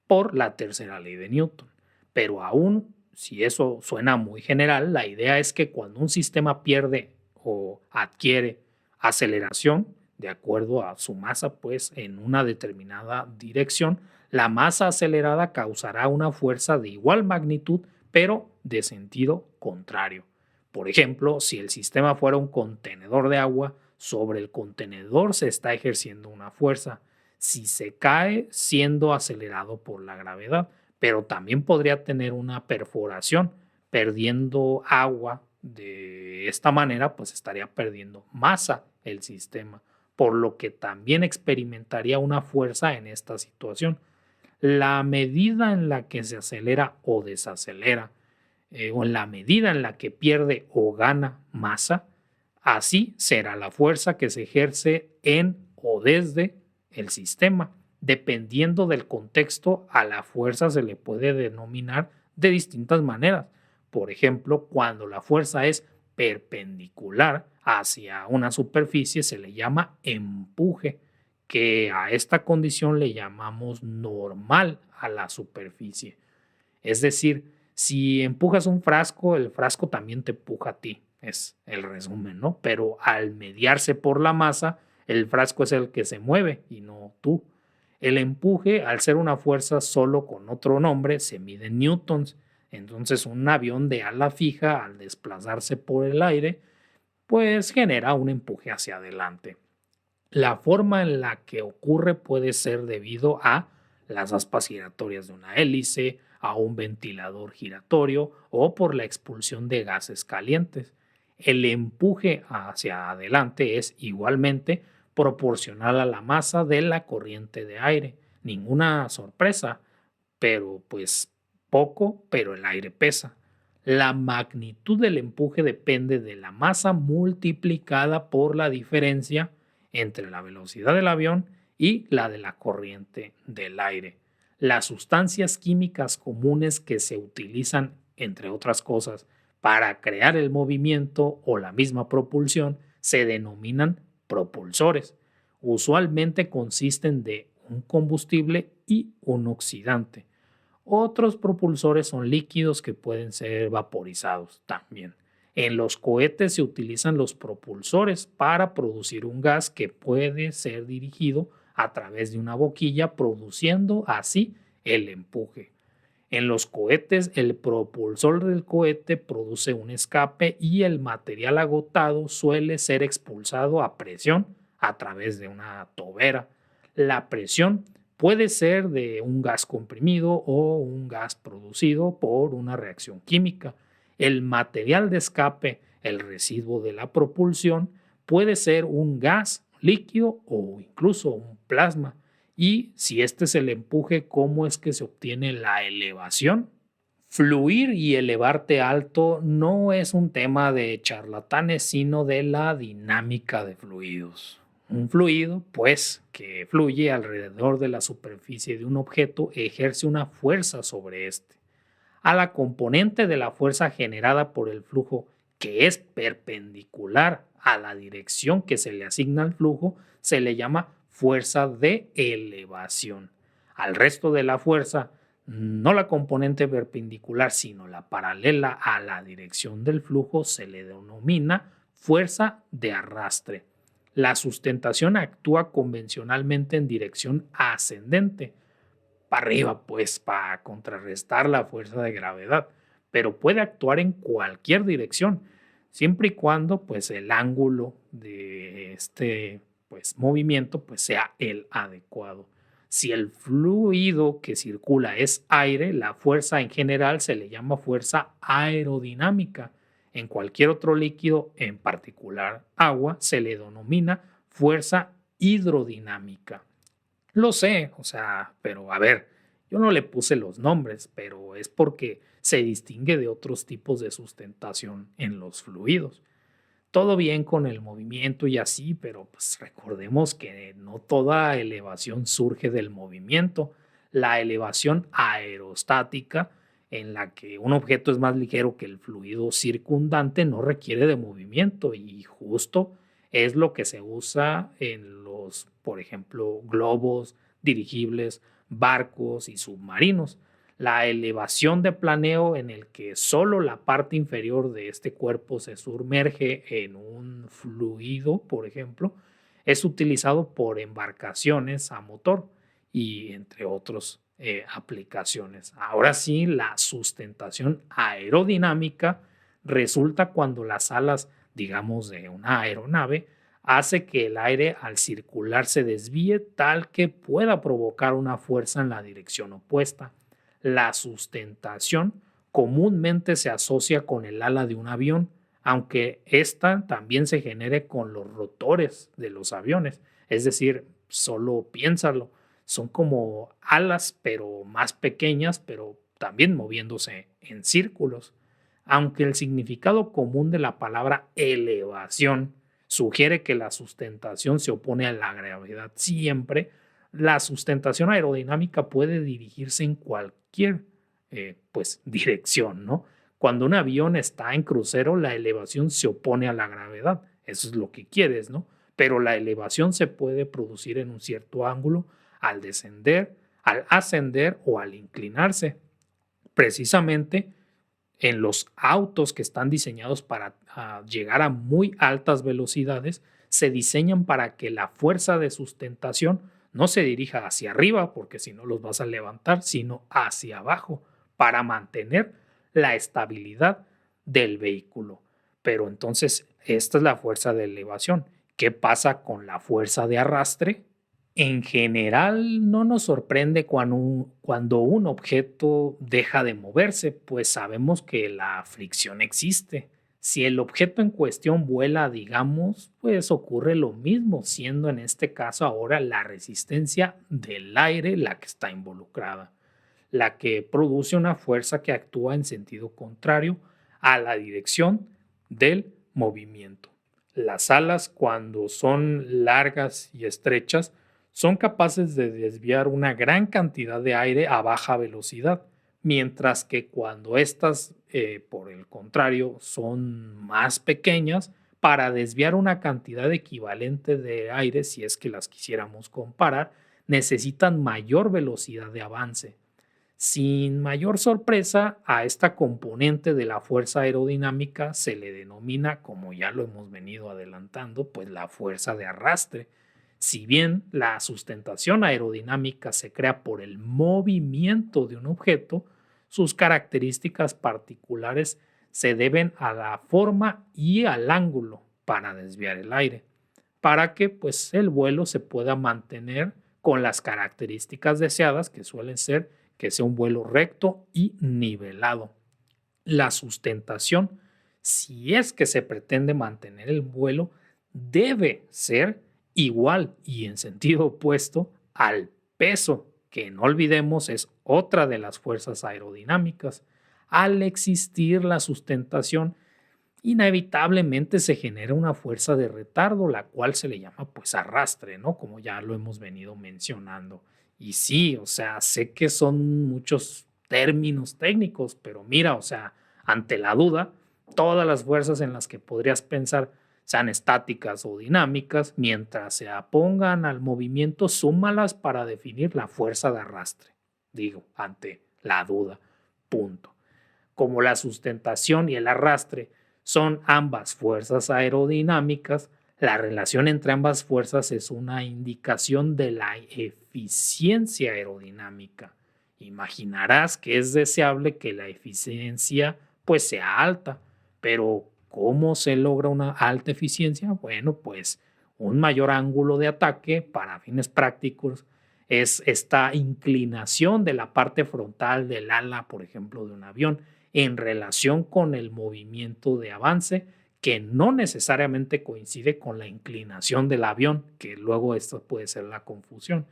A: por la tercera ley de Newton. Pero aún si eso suena muy general, la idea es que cuando un sistema pierde o adquiere aceleración, de acuerdo a su masa, pues en una determinada dirección, la masa acelerada causará una fuerza de igual magnitud, pero de sentido contrario. Por ejemplo, si el sistema fuera un contenedor de agua, sobre el contenedor se está ejerciendo una fuerza. Si se cae, siendo acelerado por la gravedad, pero también podría tener una perforación, perdiendo agua. De esta manera, pues estaría perdiendo masa el sistema, por lo que también experimentaría una fuerza en esta situación. La medida en la que se acelera o desacelera, o en la medida en la que pierde o gana masa, así será la fuerza que se ejerce en o desde el sistema. Dependiendo del contexto, a la fuerza se le puede denominar de distintas maneras. Por ejemplo, cuando la fuerza es perpendicular hacia una superficie se le llama empuje, que a esta condición le llamamos normal a la superficie. Es decir, si empujas un frasco, el frasco también te empuja a ti. Es el resumen, ¿no? Pero al mediarse por la masa, el frasco es el que se mueve y no tú. El empuje, al ser una fuerza solo con otro nombre, se mide en newtons. Entonces, un avión de ala fija, al desplazarse por el aire, pues genera un empuje hacia adelante. La forma en la que ocurre puede ser debido a las aspas giratorias de una hélice, a un ventilador giratorio o por la expulsión de gases calientes. El empuje hacia adelante es igualmente proporcional a la masa de la corriente de aire. Ninguna sorpresa, pero pues poco, pero el aire pesa. La magnitud del empuje depende de la masa multiplicada por la diferencia entre la velocidad del avión y la de la corriente del aire. Las sustancias químicas comunes que se utilizan, entre otras cosas, para crear el movimiento o la misma propulsión se denominan propulsores. Usualmente consisten de un combustible y un oxidante. Otros propulsores son líquidos que pueden ser vaporizados también. En los cohetes se utilizan los propulsores para producir un gas que puede ser dirigido a través de una boquilla, produciendo así el empuje. En los cohetes, el propulsor del cohete produce un escape y el material agotado suele ser expulsado a presión a través de una tobera. La presión puede ser de un gas comprimido o un gas producido por una reacción química. El material de escape, el residuo de la propulsión, puede ser un gas líquido o incluso un plasma. Y si este es el empuje, ¿cómo es que se obtiene la elevación? Fluir y elevarte alto no es un tema de charlatanes, sino de la dinámica de fluidos. Un fluido, pues, que fluye alrededor de la superficie de un objeto, ejerce una fuerza sobre éste. A la componente de la fuerza generada por el flujo, que es perpendicular a la dirección que se le asigna al flujo, se le llama fuerza de elevación. Al resto de la fuerza, no la componente perpendicular, sino la paralela a la dirección del flujo, se le denomina fuerza de arrastre. La sustentación actúa convencionalmente en dirección ascendente, para arriba, pues, para contrarrestar la fuerza de gravedad, pero puede actuar en cualquier dirección, siempre y cuando, pues, el ángulo de este, pues, movimiento, pues, sea el adecuado. Si el fluido que circula es aire, la fuerza en general se le llama fuerza aerodinámica. En cualquier otro líquido, en particular agua, se le denomina fuerza hidrodinámica. Lo sé, o sea, pero a ver, yo no le puse los nombres, pero es porque se distingue de otros tipos de sustentación en los fluidos. Todo bien con el movimiento y así, pero pues recordemos que no toda elevación surge del movimiento. La elevación aerostática, en la que un objeto es más ligero que el fluido circundante, no requiere de movimiento y justo es lo que se usa en los, por ejemplo, globos, dirigibles, barcos y submarinos. La elevación de planeo en el que solo la parte inferior de este cuerpo se sumerge en un fluido, por ejemplo, es utilizado por embarcaciones a motor y entre otras aplicaciones. Ahora sí, la sustentación aerodinámica resulta cuando las alas, digamos, de una aeronave hace que el aire al circular se desvíe tal que pueda provocar una fuerza en la dirección opuesta. La sustentación comúnmente se asocia con el ala de un avión, aunque esta también se genere con los rotores de los aviones. Es decir, solo piénsalo, son como alas, pero más pequeñas, pero también moviéndose en círculos. Aunque el significado común de la palabra elevación sugiere que la sustentación se opone a la gravedad siempre, la sustentación aerodinámica puede dirigirse en cualquier pues, dirección, ¿no? Cuando un avión está en crucero, la elevación se opone a la gravedad. Eso es lo que quieres, ¿no? Pero la elevación se puede producir en un cierto ángulo al descender, al ascender o al inclinarse. Precisamente en los autos que están diseñados para llegar a muy altas velocidades, se diseñan para que la fuerza de sustentación no se dirija hacia arriba, porque si no los vas a levantar, sino hacia abajo, para mantener la estabilidad del vehículo. Pero entonces, esta es la fuerza de elevación. ¿Qué pasa con la fuerza de arrastre? En general, no nos sorprende cuando un objeto deja de moverse, pues sabemos que la fricción existe. Si el objeto en cuestión vuela, digamos, pues ocurre lo mismo, siendo en este caso ahora la resistencia del aire la que está involucrada, la que produce una fuerza que actúa en sentido contrario a la dirección del movimiento. Las alas, cuando son largas y estrechas, son capaces de desviar una gran cantidad de aire a baja velocidad, mientras que cuando estas, por el contrario, son más pequeñas, para desviar una cantidad equivalente de aire, si es que las quisiéramos comparar, necesitan mayor velocidad de avance. Sin mayor sorpresa, a esta componente de la fuerza aerodinámica se le denomina, como ya lo hemos venido adelantando, pues la fuerza de arrastre. Si bien la sustentación aerodinámica se crea por el movimiento de un objeto, sus características particulares se deben a la forma y al ángulo para desviar el aire, para que pues el vuelo se pueda mantener con las características deseadas, que suelen ser que sea un vuelo recto y nivelado. La sustentación, si es que se pretende mantener el vuelo, debe ser igual y en sentido opuesto al peso, que no olvidemos es otra de las fuerzas aerodinámicas. Al existir la sustentación, inevitablemente se genera una fuerza de retardo, la cual se le llama pues arrastre, ¿no? Como ya lo hemos venido mencionando. Y sí, o sea, sé que son muchos términos técnicos, pero mira, o sea, ante la duda, todas las fuerzas en las que podrías pensar, sean estáticas o dinámicas, mientras se apongan al movimiento, súmalas para definir la fuerza de arrastre. Digo, ante la duda, punto. Como la sustentación y el arrastre son ambas fuerzas aerodinámicas, la relación entre ambas fuerzas es una indicación de la eficiencia aerodinámica. Imaginarás que es deseable que la eficiencia pues sea alta, pero ¿cómo se logra una alta eficiencia? Bueno, pues un mayor ángulo de ataque para fines prácticos es esta inclinación de la parte frontal del ala, por ejemplo, de un avión en relación con el movimiento de avance que no necesariamente coincide con la inclinación del avión, que luego esto puede ser la confusión.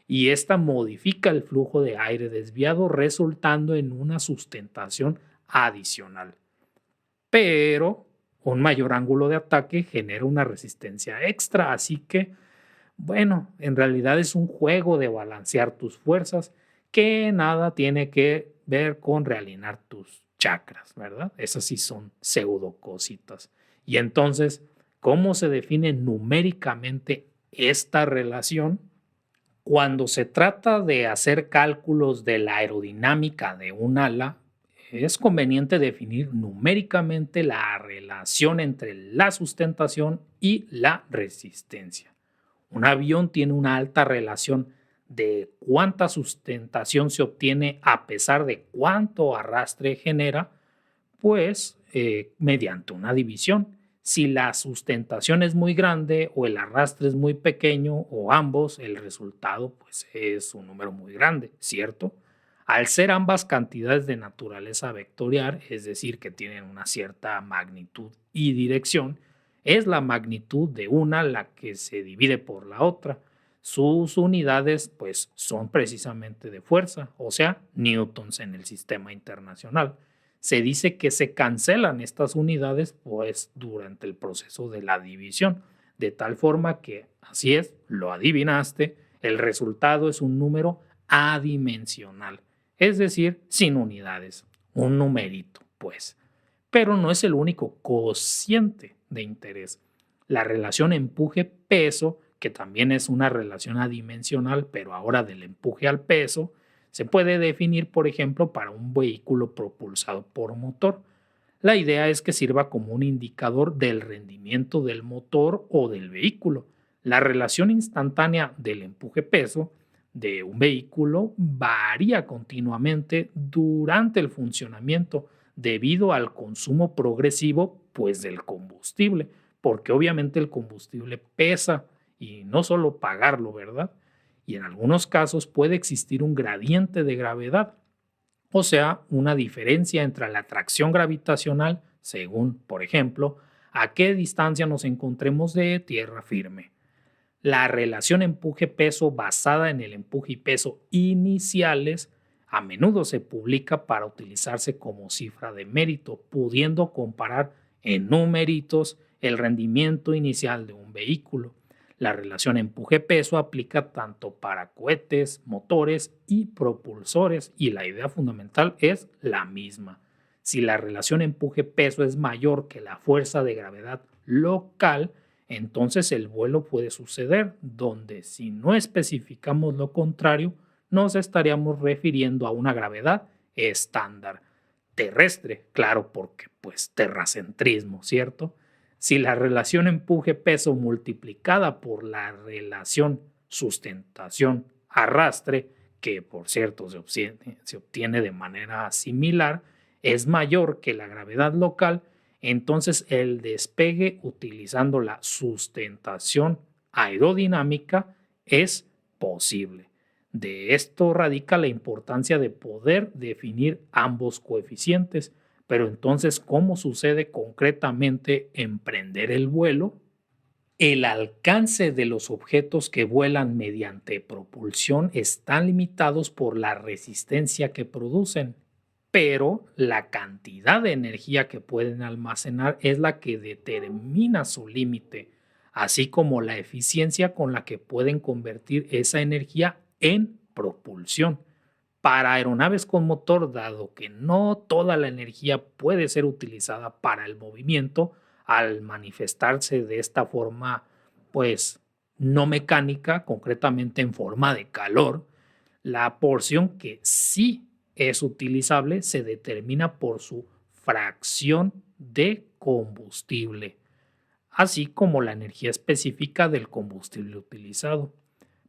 A: Y esta modifica el flujo de aire desviado resultando en una sustentación adicional. Pero un mayor ángulo de ataque genera una resistencia extra, así que, bueno, en realidad es un juego de balancear tus fuerzas que nada tiene que ver con realinear tus chakras, ¿verdad? Esas sí son pseudo cositas. Y entonces, ¿cómo se define numéricamente esta relación? Cuando se trata de hacer cálculos de la aerodinámica de un ala, es conveniente definir numéricamente la relación entre la sustentación y la resistencia. Un avión tiene una alta relación de cuánta sustentación se obtiene a pesar de cuánto arrastre genera, pues mediante una división. Si la sustentación es muy grande o el arrastre es muy pequeño o ambos, el resultado pues es un número muy grande, ¿cierto? Al ser ambas cantidades de naturaleza vectorial, es decir, que tienen una cierta magnitud y dirección, es la magnitud de una la que se divide por la otra. Sus unidades pues son precisamente de fuerza, o sea, newtons en el sistema internacional. Se dice que se cancelan estas unidades pues durante el proceso de la división, de tal forma que, así es, lo adivinaste, el resultado es un número adimensional, es decir, sin unidades, un numerito, pues. Pero no es el único cociente de interés. La relación empuje-peso, que también es una relación adimensional, pero ahora del empuje al peso, se puede definir, por ejemplo, para un vehículo propulsado por motor. La idea es que sirva como un indicador del rendimiento del motor o del vehículo. La relación instantánea del empuje-peso de un vehículo varía continuamente durante el funcionamiento debido al consumo progresivo pues del combustible, porque obviamente el combustible pesa y no solo pagarlo, ¿verdad? Y en algunos casos puede existir un gradiente de gravedad, o sea, una diferencia entre la atracción gravitacional según, por ejemplo, a qué distancia nos encontremos de tierra firme. La relación empuje-peso basada en el empuje y peso iniciales a menudo se publica para utilizarse como cifra de mérito, pudiendo comparar en numeritos el rendimiento inicial de un vehículo. La relación empuje-peso aplica tanto para cohetes, motores y propulsores y la idea fundamental es la misma. Si la relación empuje-peso es mayor que la fuerza de gravedad local, entonces el vuelo puede suceder, donde si no especificamos lo contrario, nos estaríamos refiriendo a una gravedad estándar terrestre, claro, porque pues terracentrismo, ¿cierto? Si la relación empuje-peso multiplicada por la relación sustentación-arrastre, que por cierto se obtiene de manera similar, es mayor que la gravedad local, entonces el despegue utilizando la sustentación aerodinámica es posible. De esto radica la importancia de poder definir ambos coeficientes, pero entonces, ¿cómo sucede concretamente emprender el vuelo? El alcance de los objetos que vuelan mediante propulsión están limitados por la resistencia que producen, pero la cantidad de energía que pueden almacenar es la que determina su límite, así como la eficiencia con la que pueden convertir esa energía en propulsión. Para aeronaves con motor, dado que no toda la energía puede ser utilizada para el movimiento, al manifestarse de esta forma, pues no mecánica, concretamente en forma de calor, la porción que sí es utilizable se determina por su fracción de combustible, así como la energía específica del combustible utilizado.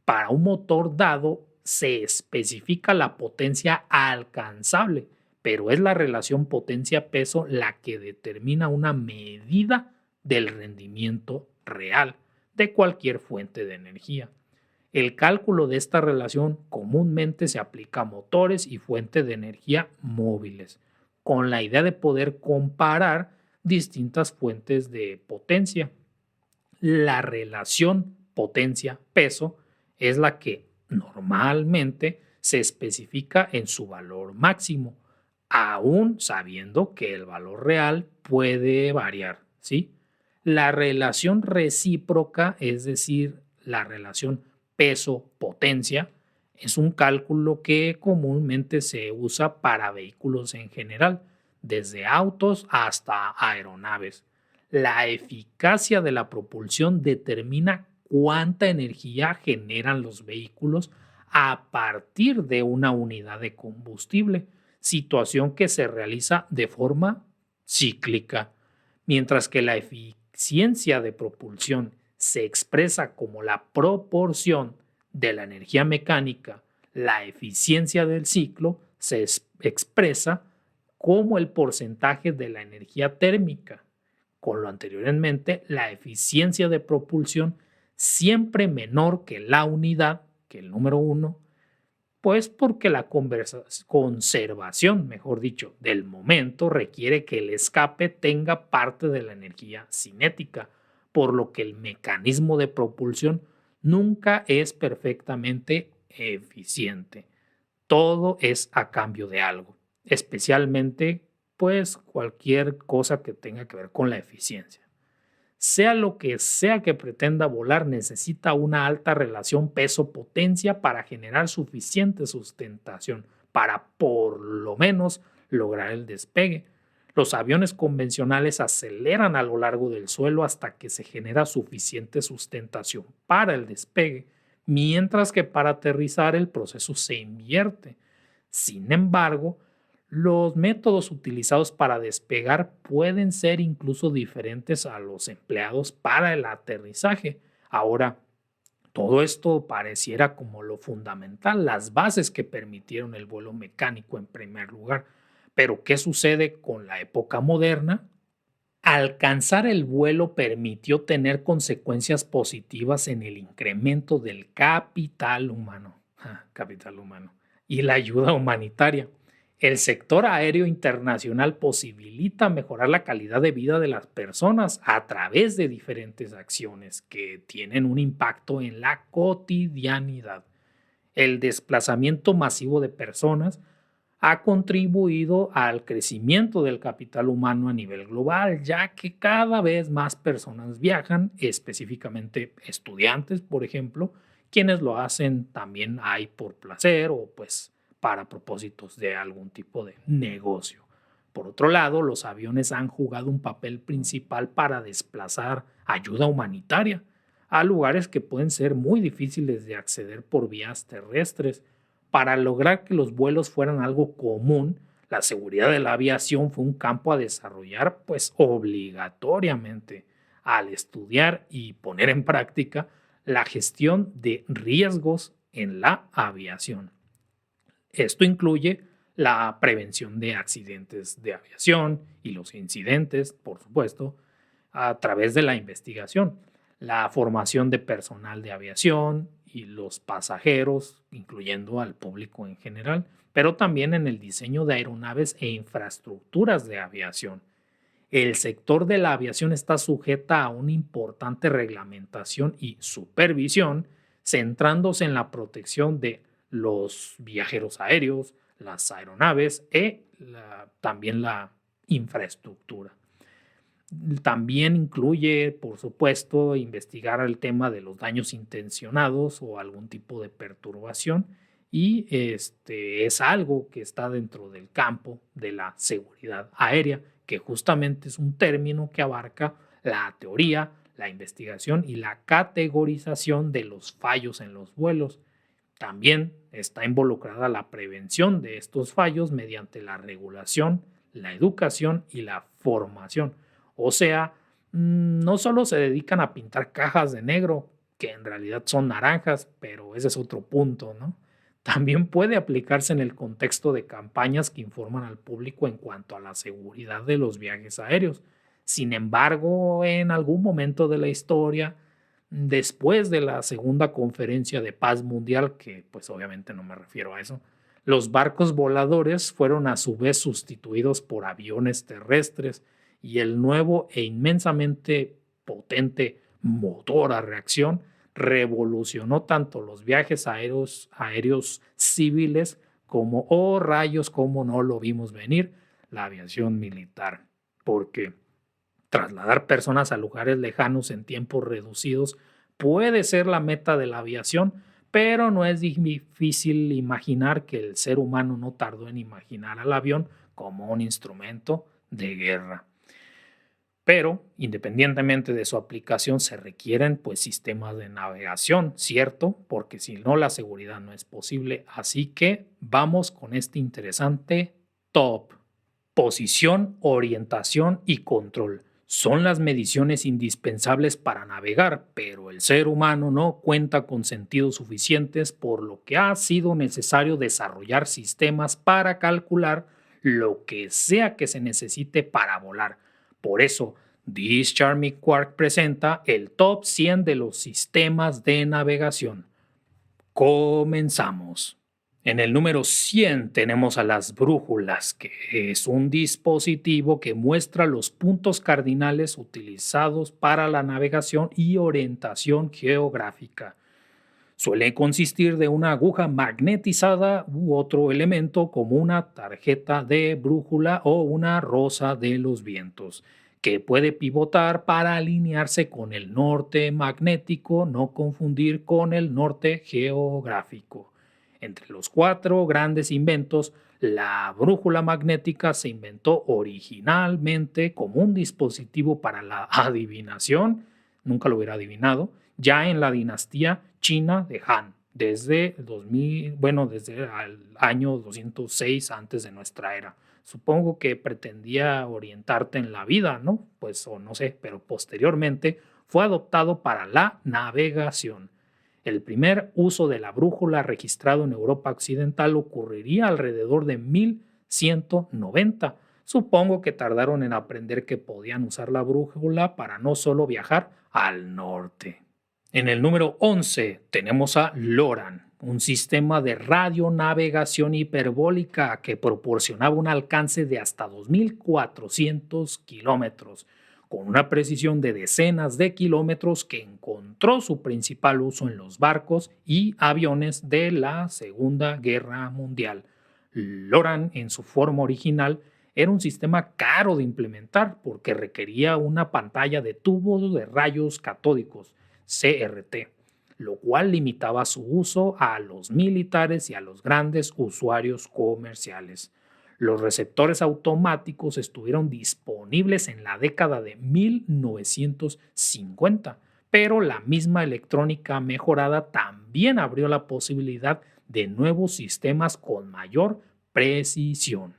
A: Para un motor dado se especifica la potencia alcanzable, pero es la relación potencia-peso la que determina una medida del rendimiento real de cualquier fuente de energía. El cálculo de esta relación comúnmente se aplica a motores y fuentes de energía móviles, con la idea de poder comparar distintas fuentes de potencia. La relación potencia-peso es la que normalmente se especifica en su valor máximo, aún sabiendo que el valor real puede variar, ¿sí? La relación recíproca, es decir, la relación peso-potencia, es un cálculo que comúnmente se usa para vehículos en general, desde autos hasta aeronaves. La eficacia de la propulsión determina cuánta energía generan los vehículos a partir de una unidad de combustible, situación que se realiza de forma cíclica, mientras que la eficiencia de propulsión se expresa como la proporción de la energía mecánica. La eficiencia del ciclo se expresa como el porcentaje de la energía térmica. Con lo anterior en mente, la eficiencia de propulsión siempre menor que la unidad, que el número uno, pues porque la conservación, mejor dicho, del momento requiere que el escape tenga parte de la energía cinética, por lo que el mecanismo de propulsión nunca es perfectamente eficiente. Todo es a cambio de algo, especialmente pues cualquier cosa que tenga que ver con la eficiencia. Sea lo que sea que pretenda volar, necesita una alta relación peso-potencia para generar suficiente sustentación para por lo menos lograr el despegue. Los aviones convencionales aceleran a lo largo del suelo hasta que se genera suficiente sustentación para el despegue, mientras que para aterrizar el proceso se invierte. Sin embargo, los métodos utilizados para despegar pueden ser incluso diferentes a los empleados para el aterrizaje. Ahora, todo esto pareciera como lo fundamental, las bases que permitieron el vuelo mecánico en primer lugar. Pero, ¿qué sucede con la época moderna? Alcanzar el vuelo permitió tener consecuencias positivas en el incremento del capital humano, capital humano y la ayuda humanitaria. El sector aéreo internacional posibilita mejorar la calidad de vida de las personas a través de diferentes acciones que tienen un impacto en la cotidianidad. El desplazamiento masivo de personas ha contribuido al crecimiento del capital humano a nivel global, ya que cada vez más personas viajan, específicamente estudiantes, por ejemplo, quienes lo hacen también hay por placer o pues para propósitos de algún tipo de negocio. Por otro lado, los aviones han jugado un papel principal para desplazar ayuda humanitaria a lugares que pueden ser muy difíciles de acceder por vías terrestres. para lograr que los vuelos fueran algo común, la seguridad de la aviación fue un campo a desarrollar pues obligatoriamente al estudiar y poner en práctica la gestión de riesgos en la aviación. Esto incluye la prevención de accidentes de aviación y los incidentes, por supuesto, a través de la investigación, la formación de personal de aviación y los pasajeros, incluyendo al público en general, pero también en el diseño de aeronaves e infraestructuras de aviación. El sector de la aviación está sujeta a una importante reglamentación y supervisión, centrándose en la protección de los viajeros aéreos, las aeronaves y también la infraestructura. También incluye, por supuesto, investigar el tema de los daños intencionados o algún tipo de perturbación y es algo que está dentro del campo de la seguridad aérea, que justamente es un término que abarca la teoría, la investigación y la categorización de los fallos en los vuelos. También está involucrada la prevención de estos fallos mediante la regulación, la educación y la formación. O sea, no solo se dedican a pintar cajas de negro, que en realidad son naranjas, pero ese es otro punto, ¿no? También puede aplicarse en el contexto de campañas que informan al público en cuanto a la seguridad de los viajes aéreos. Sin embargo, en algún momento de la historia, después de la segunda conferencia de paz mundial, que pues obviamente no me refiero a eso, los barcos voladores fueron a su vez sustituidos por aviones terrestres y el nuevo e inmensamente potente motor a reacción revolucionó tanto los viajes aéreos civiles como, oh rayos, como no lo vimos venir, la aviación militar. Porque trasladar personas a lugares lejanos en tiempos reducidos puede ser la meta de la aviación, pero no es difícil imaginar que el ser humano no tardó en imaginar al avión como un instrumento de guerra. Pero, independientemente de su aplicación, se requieren pues sistemas de navegación, ¿cierto? Porque si no, la seguridad no es posible. Así que vamos con este interesante top. Posición, orientación y control. Son las mediciones indispensables para navegar, pero el ser humano no cuenta con sentidos suficientes, por lo que ha sido necesario desarrollar sistemas para calcular lo que sea que se necesite para volar. Por eso, This Charming Quark presenta el top 100 de los sistemas de navegación. Comenzamos. En el número 100 tenemos a las brújulas, que es un dispositivo que muestra los puntos cardinales utilizados para la navegación y orientación geográfica. Suele consistir de una aguja magnetizada u otro elemento como una tarjeta de brújula o una rosa de los vientos, que puede pivotar para alinearse con el norte magnético, no confundir con el norte geográfico. Entre los cuatro grandes inventos, la brújula magnética se inventó originalmente como un dispositivo para la adivinación, nunca lo hubiera adivinado, ya en la dinastía china de Han, desde desde el año 206 antes de nuestra era. Supongo que pretendía orientarte en la vida, ¿no? Pues o no sé, pero posteriormente fue adoptado para la navegación. El primer uso de la brújula registrado en Europa Occidental ocurriría alrededor de 1190. Supongo que tardaron en aprender que podían usar la brújula para no solo viajar al norte. En el número 11 tenemos a LORAN, un sistema de radionavegación hiperbólica que proporcionaba un alcance de hasta 2.400 kilómetros, con una precisión de decenas de kilómetros, que encontró su principal uso en los barcos y aviones de la Segunda Guerra Mundial. LORAN, en su forma original, era un sistema caro de implementar porque requería una pantalla de tubos de rayos catódicos, CRT, lo cual limitaba su uso a los militares y a los grandes usuarios comerciales. Los receptores automáticos estuvieron disponibles en la década de 1950, pero la misma electrónica mejorada también abrió la posibilidad de nuevos sistemas con mayor precisión.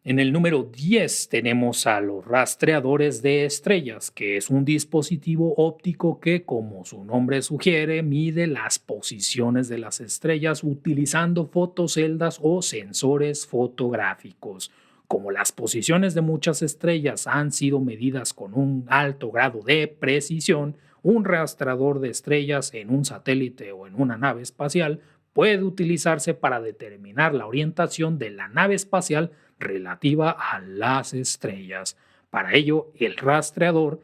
A: En el número 10 tenemos a los rastreadores de estrellas, que es un dispositivo óptico que, como su nombre sugiere, mide las posiciones de las estrellas utilizando fotoceldas o sensores fotográficos. Como las posiciones de muchas estrellas han sido medidas con un alto grado de precisión, un rastreador de estrellas en un satélite o en una nave espacial puede utilizarse para determinar la orientación de la nave espacial relativa a las estrellas. Para ello, el rastreador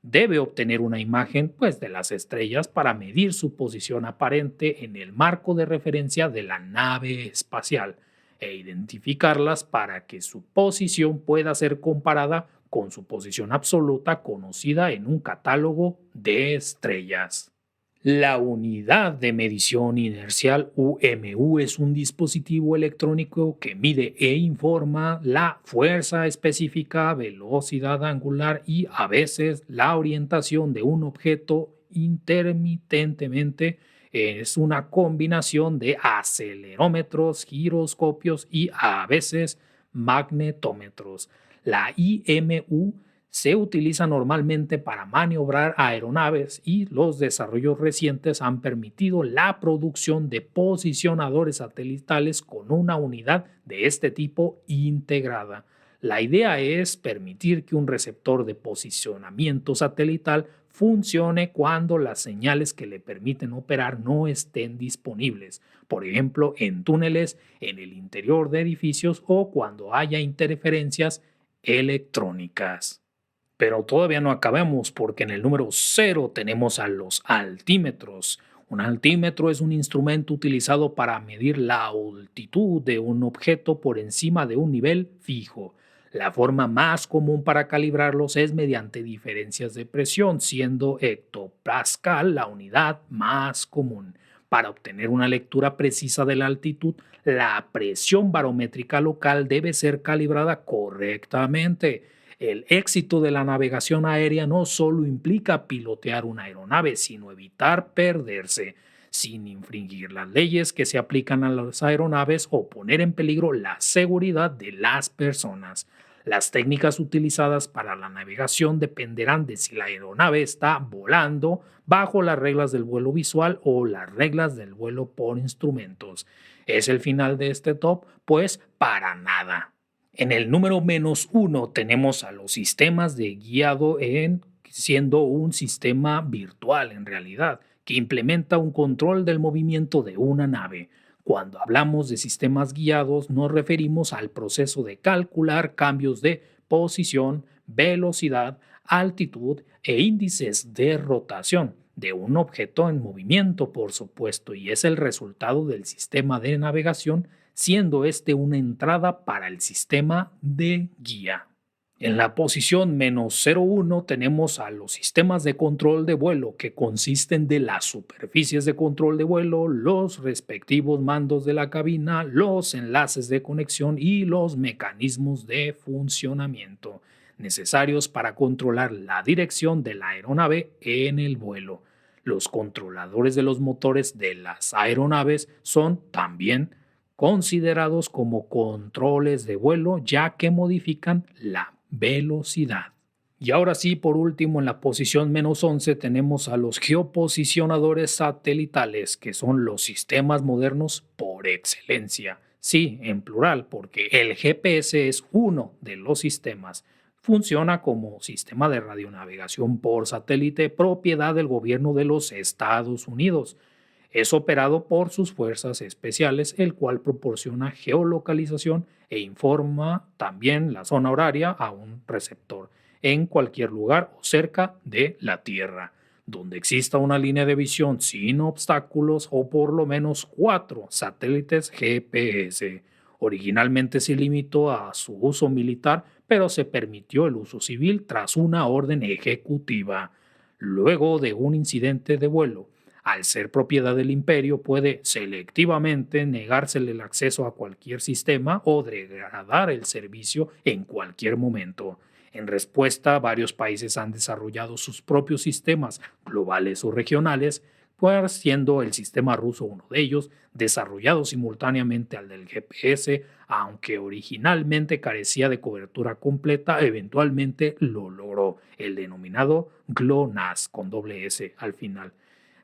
A: debe obtener una imagen de las estrellas para medir su posición aparente en el marco de referencia de la nave espacial e identificarlas para que su posición pueda ser comparada con su posición absoluta conocida en un catálogo de estrellas. La unidad de medición inercial UMU es un dispositivo electrónico que mide e informa la fuerza específica, velocidad angular y a veces la orientación de un objeto intermitentemente. Es una combinación de acelerómetros, giroscopios y a veces magnetómetros. La IMU se utiliza normalmente para maniobrar aeronaves y los desarrollos recientes han permitido la producción de posicionadores satelitales con una unidad de este tipo integrada. La idea es permitir que un receptor de posicionamiento satelital funcione cuando las señales que le permiten operar no estén disponibles, por ejemplo, en túneles, en el interior de edificios o cuando haya interferencias electrónicas. Pero todavía no acabamos porque en el número 0 tenemos a los altímetros. Un altímetro es un instrumento utilizado para medir la altitud de un objeto por encima de un nivel fijo. La forma más común para calibrarlos es mediante diferencias de presión, siendo hectopascal la unidad más común. Para obtener una lectura precisa de la altitud, la presión barométrica local debe ser calibrada correctamente. El éxito de la navegación aérea no solo implica pilotear una aeronave, sino evitar perderse, sin infringir las leyes que se aplican a las aeronaves o poner en peligro la seguridad de las personas. Las técnicas utilizadas para la navegación dependerán de si la aeronave está volando bajo las reglas del vuelo visual o las reglas del vuelo por instrumentos. ¿Es el final de este top? Pues para nada. En el número -1 tenemos a los sistemas de guiado siendo un sistema virtual en realidad, que implementa un control del movimiento de una nave. Cuando hablamos de sistemas guiados nos referimos al proceso de calcular cambios de posición, velocidad, altitud e índices de rotación de un objeto en movimiento, por supuesto, y es el resultado del sistema de navegación, siendo este una entrada para el sistema de guía. En la posición -01 tenemos a los sistemas de control de vuelo, que consisten de las superficies de control de vuelo, los respectivos mandos de la cabina, los enlaces de conexión y los mecanismos de funcionamiento necesarios para controlar la dirección de la aeronave en el vuelo. Los controladores de los motores de las aeronaves son también considerados como controles de vuelo, ya que modifican la velocidad. Y ahora sí, por último, en la posición -11 tenemos a los geoposicionadores satelitales, que son los sistemas modernos por excelencia. Sí, en plural, porque el GPS es uno de los sistemas. Funciona como sistema de radionavegación por satélite propiedad del gobierno de los Estados Unidos. Es operado por sus fuerzas especiales, el cual proporciona geolocalización e informa también la zona horaria a un receptor en cualquier lugar o cerca de la Tierra, donde exista una línea de visión sin obstáculos o por lo menos 4 satélites GPS. Originalmente se limitó a su uso militar, pero se permitió el uso civil tras una orden ejecutiva. Luego de un incidente de vuelo, al ser propiedad del imperio, puede selectivamente negársele el acceso a cualquier sistema o degradar el servicio en cualquier momento. En respuesta, varios países han desarrollado sus propios sistemas globales o regionales, pues siendo el sistema ruso uno de ellos, desarrollado simultáneamente al del GPS, aunque originalmente carecía de cobertura completa, eventualmente lo logró, el denominado GLONASS con doble S al final.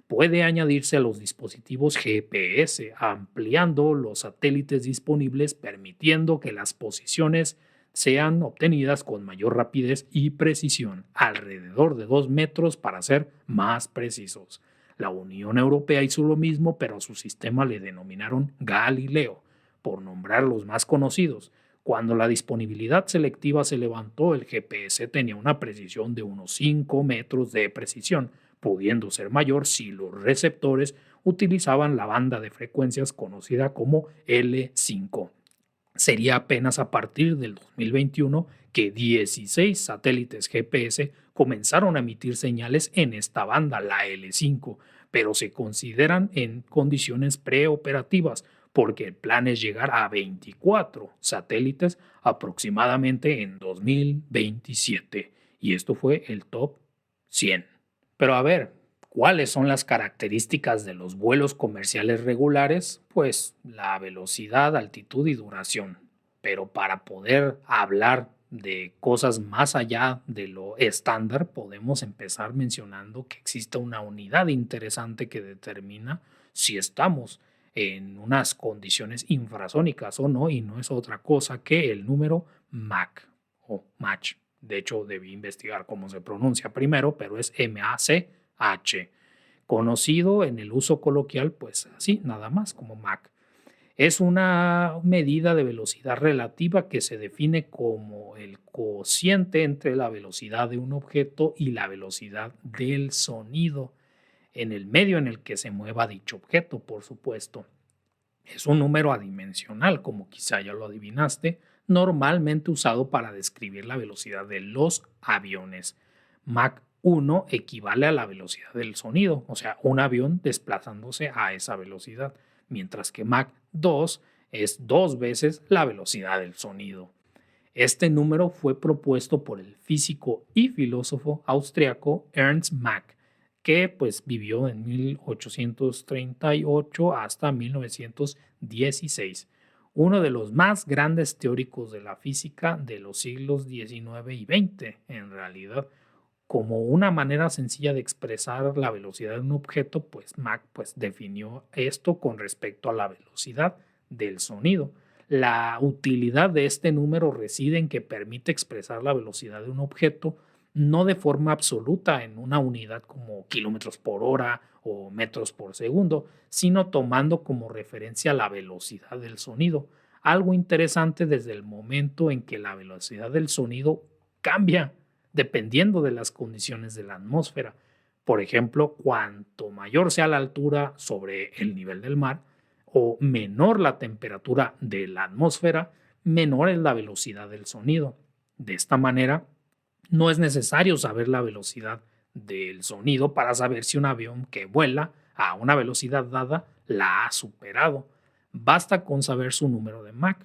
A: Puede añadirse a los dispositivos GPS, ampliando los satélites disponibles, permitiendo que las posiciones sean obtenidas con mayor rapidez y precisión, alrededor de 2 metros para ser más precisos. La Unión Europea hizo lo mismo, pero a su sistema le denominaron Galileo, por nombrar los más conocidos. Cuando la disponibilidad selectiva se levantó, el GPS tenía una precisión de unos 5 metros de precisión, pudiendo ser mayor si los receptores utilizaban la banda de frecuencias conocida como L5. Sería apenas a partir del 2021 que 16 satélites GPS comenzaron a emitir señales en esta banda, la L5, pero se consideran en condiciones preoperativas porque el plan es llegar a 24 satélites aproximadamente en 2027. Y esto fue el top 100. Pero a ver, ¿cuáles son las características de los vuelos comerciales regulares? Pues la velocidad, altitud y duración. Pero para poder hablar de cosas más allá de lo estándar, podemos empezar mencionando que existe una unidad interesante que determina si estamos en unas condiciones infrasónicas o no, y no es otra cosa que el número Mach o Mach. De hecho, debí investigar cómo se pronuncia primero, pero es MACH, conocido en el uso coloquial, pues así, nada más, como Mach. Es una medida de velocidad relativa que se define como el cociente entre la velocidad de un objeto y la velocidad del sonido en el medio en el que se mueva dicho objeto, por supuesto. Es un número adimensional, como quizá ya lo adivinaste, normalmente usado para describir la velocidad de los aviones. Mach 1 equivale a la velocidad del sonido, o sea, un avión desplazándose a esa velocidad, mientras que Mach 2 es 2 veces la velocidad del sonido. Este número fue propuesto por el físico y filósofo austriaco Ernst Mach, que pues vivió en 1838 hasta 1916, uno de los más grandes teóricos de la física de los siglos XIX y XX, en realidad. Como una manera sencilla de expresar la velocidad de un objeto, pues Mach pues, definió esto con respecto a la velocidad del sonido. La utilidad de este número reside en que permite expresar la velocidad de un objeto no de forma absoluta en una unidad como kilómetros por hora o metros por segundo, sino tomando como referencia la velocidad del sonido. Algo interesante desde el momento en que la velocidad del sonido cambia dependiendo de las condiciones de la atmósfera. Por ejemplo, cuanto mayor sea la altura sobre el nivel del mar o menor la temperatura de la atmósfera, menor es la velocidad del sonido. De esta manera, no es necesario saber la velocidad del sonido para saber si un avión que vuela a una velocidad dada la ha superado. Basta con saber su número de Mach.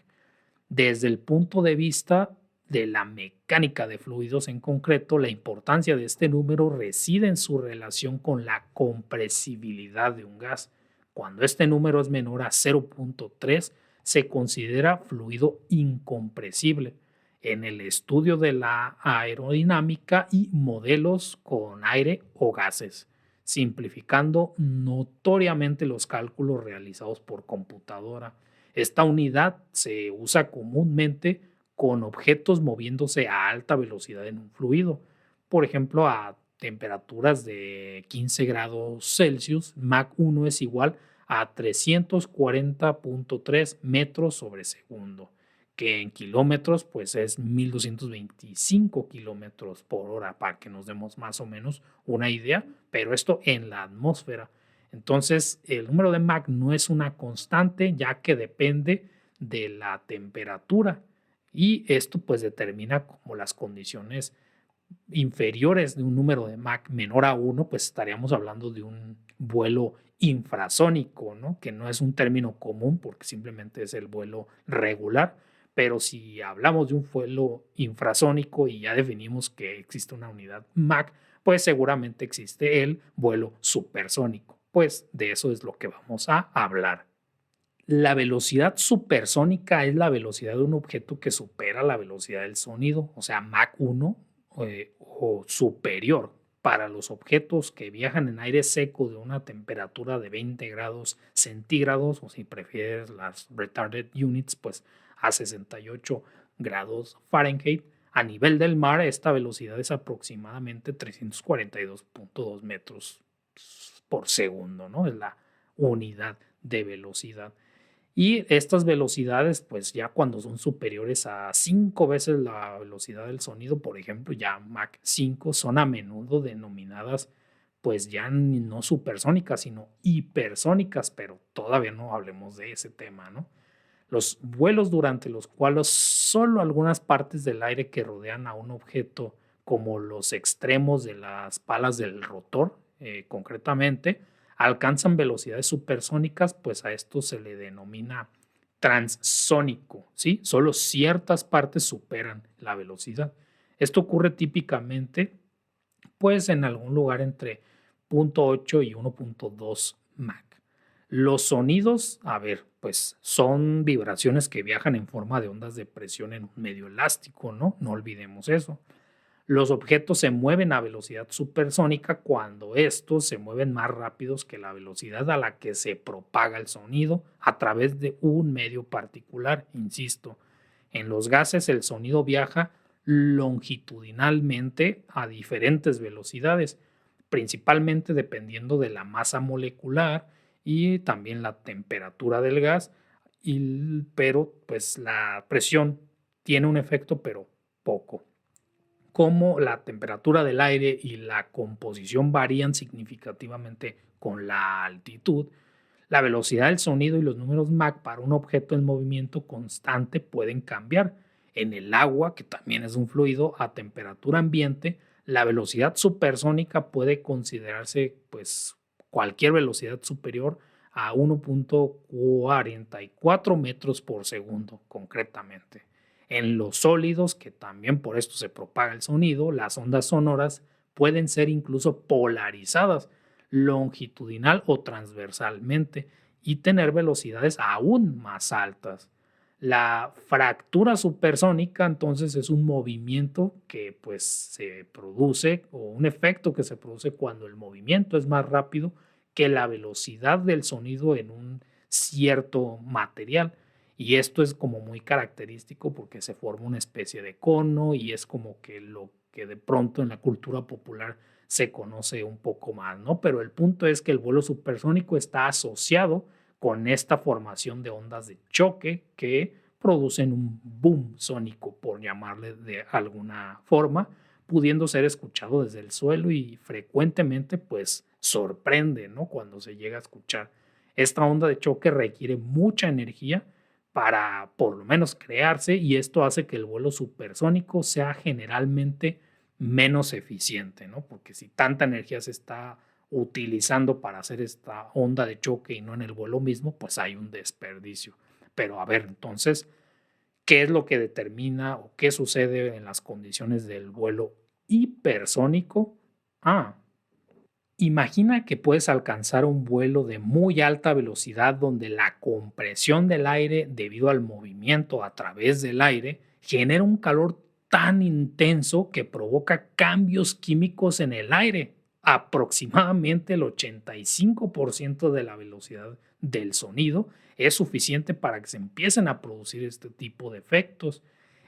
A: Desde el punto de vista de la mecánica de fluidos en concreto, la importancia de este número reside en su relación con la compresibilidad de un gas. Cuando este número es menor a 0.3, se considera fluido incompresible. En el estudio de la aerodinámica y modelos con aire o gases, simplificando notoriamente los cálculos realizados por computadora. Esta unidad se usa comúnmente con objetos moviéndose a alta velocidad en un fluido. Por ejemplo, a temperaturas de 15 grados Celsius, Mach 1 es igual a 340.3 metros sobre segundo, que en kilómetros pues es 1225 kilómetros por hora, para que nos demos más o menos una idea, pero esto en la atmósfera. Entonces, el número de Mach no es una constante, ya que depende de la temperatura, y esto pues determina como las condiciones inferiores de un número de Mach menor a 1, pues estaríamos hablando de un vuelo infrasónico, ¿no? Que no es un término común porque simplemente es el vuelo regular, pero si hablamos de un vuelo infrasónico y ya definimos que existe una unidad Mach, pues seguramente existe el vuelo supersónico. pues de eso es lo que vamos a hablar. La velocidad supersónica es la velocidad de un objeto que supera la velocidad del sonido, o sea, Mach 1 o superior. Para los objetos que viajan en aire seco de una temperatura de 20 grados centígrados, o si prefieres las retarded units, pues a 68 grados Fahrenheit, a nivel del mar esta velocidad es aproximadamente 342.2 metros por segundo, ¿no? Es la unidad de velocidad. Y estas velocidades, pues ya cuando son superiores a 5 veces la velocidad del sonido, por ejemplo, ya Mach 5, son a menudo denominadas, pues ya no supersónicas, sino hipersónicas, pero todavía no hablemos de ese tema, ¿no? Los vuelos durante los cuales solo algunas partes del aire que rodean a un objeto, como los extremos de las palas del rotor, concretamente, alcanzan velocidades supersónicas, pues a esto se le denomina transsónico, ¿sí? Solo ciertas partes superan la velocidad. Esto ocurre típicamente, pues en algún lugar entre 0.8 y 1.2 Mach. Los sonidos, a ver, pues son vibraciones que viajan en forma de ondas de presión en un medio elástico, ¿no? No olvidemos eso. Los objetos se mueven a velocidad supersónica cuando estos se mueven más rápidos que la velocidad a la que se propaga el sonido a través de un medio particular, insisto. En los gases el sonido viaja longitudinalmente a diferentes velocidades, principalmente dependiendo de la masa molecular y también la temperatura del gas, pero pues la presión tiene un efecto, pero poco. Como la temperatura del aire y la composición varían significativamente con la altitud, la velocidad del sonido y los números Mach para un objeto en movimiento constante pueden cambiar. En el agua, que también es un fluido a temperatura ambiente, la velocidad supersónica puede considerarse pues cualquier velocidad superior a 1.44 metros por segundo, concretamente. En los sólidos, que también por esto se propaga el sonido, las ondas sonoras pueden ser incluso polarizadas longitudinal o transversalmente y tener velocidades aún más altas. La fractura supersónica entonces es un movimiento que pues se produce o un efecto que se produce cuando el movimiento es más rápido que la velocidad del sonido en un cierto material. Y esto es como muy característico porque se forma una especie de cono y es como que lo que de pronto en la cultura popular se conoce un poco más, ¿no? Pero el punto es que el vuelo supersónico está asociado con esta formación de ondas de choque que producen un boom sónico, por llamarle de alguna forma, pudiendo ser escuchado desde el suelo y frecuentemente pues sorprende, ¿no? Cuando se llega a escuchar. Esta onda de choque requiere mucha energía para por lo menos crearse y esto hace que el vuelo supersónico sea generalmente menos eficiente, ¿no? Porque si tanta energía se está utilizando para hacer esta onda de choque y no en el vuelo mismo, pues hay un desperdicio. Pero a ver, entonces, ¿qué es lo que determina o qué sucede en las condiciones del vuelo hipersónico? Imagina que puedes alcanzar un vuelo de muy alta velocidad donde la compresión del aire debido al movimiento a través del aire genera un calor tan intenso que provoca cambios químicos en el aire, aproximadamente el 85% de la velocidad del sonido es suficiente para que se empiecen a producir este tipo de efectos.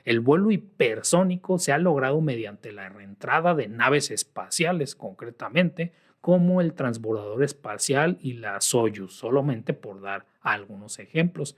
A: El vuelo hipersónico se ha logrado mediante la reentrada de naves espaciales, concretamente, como el transbordador espacial y la Soyuz, solamente por dar algunos ejemplos.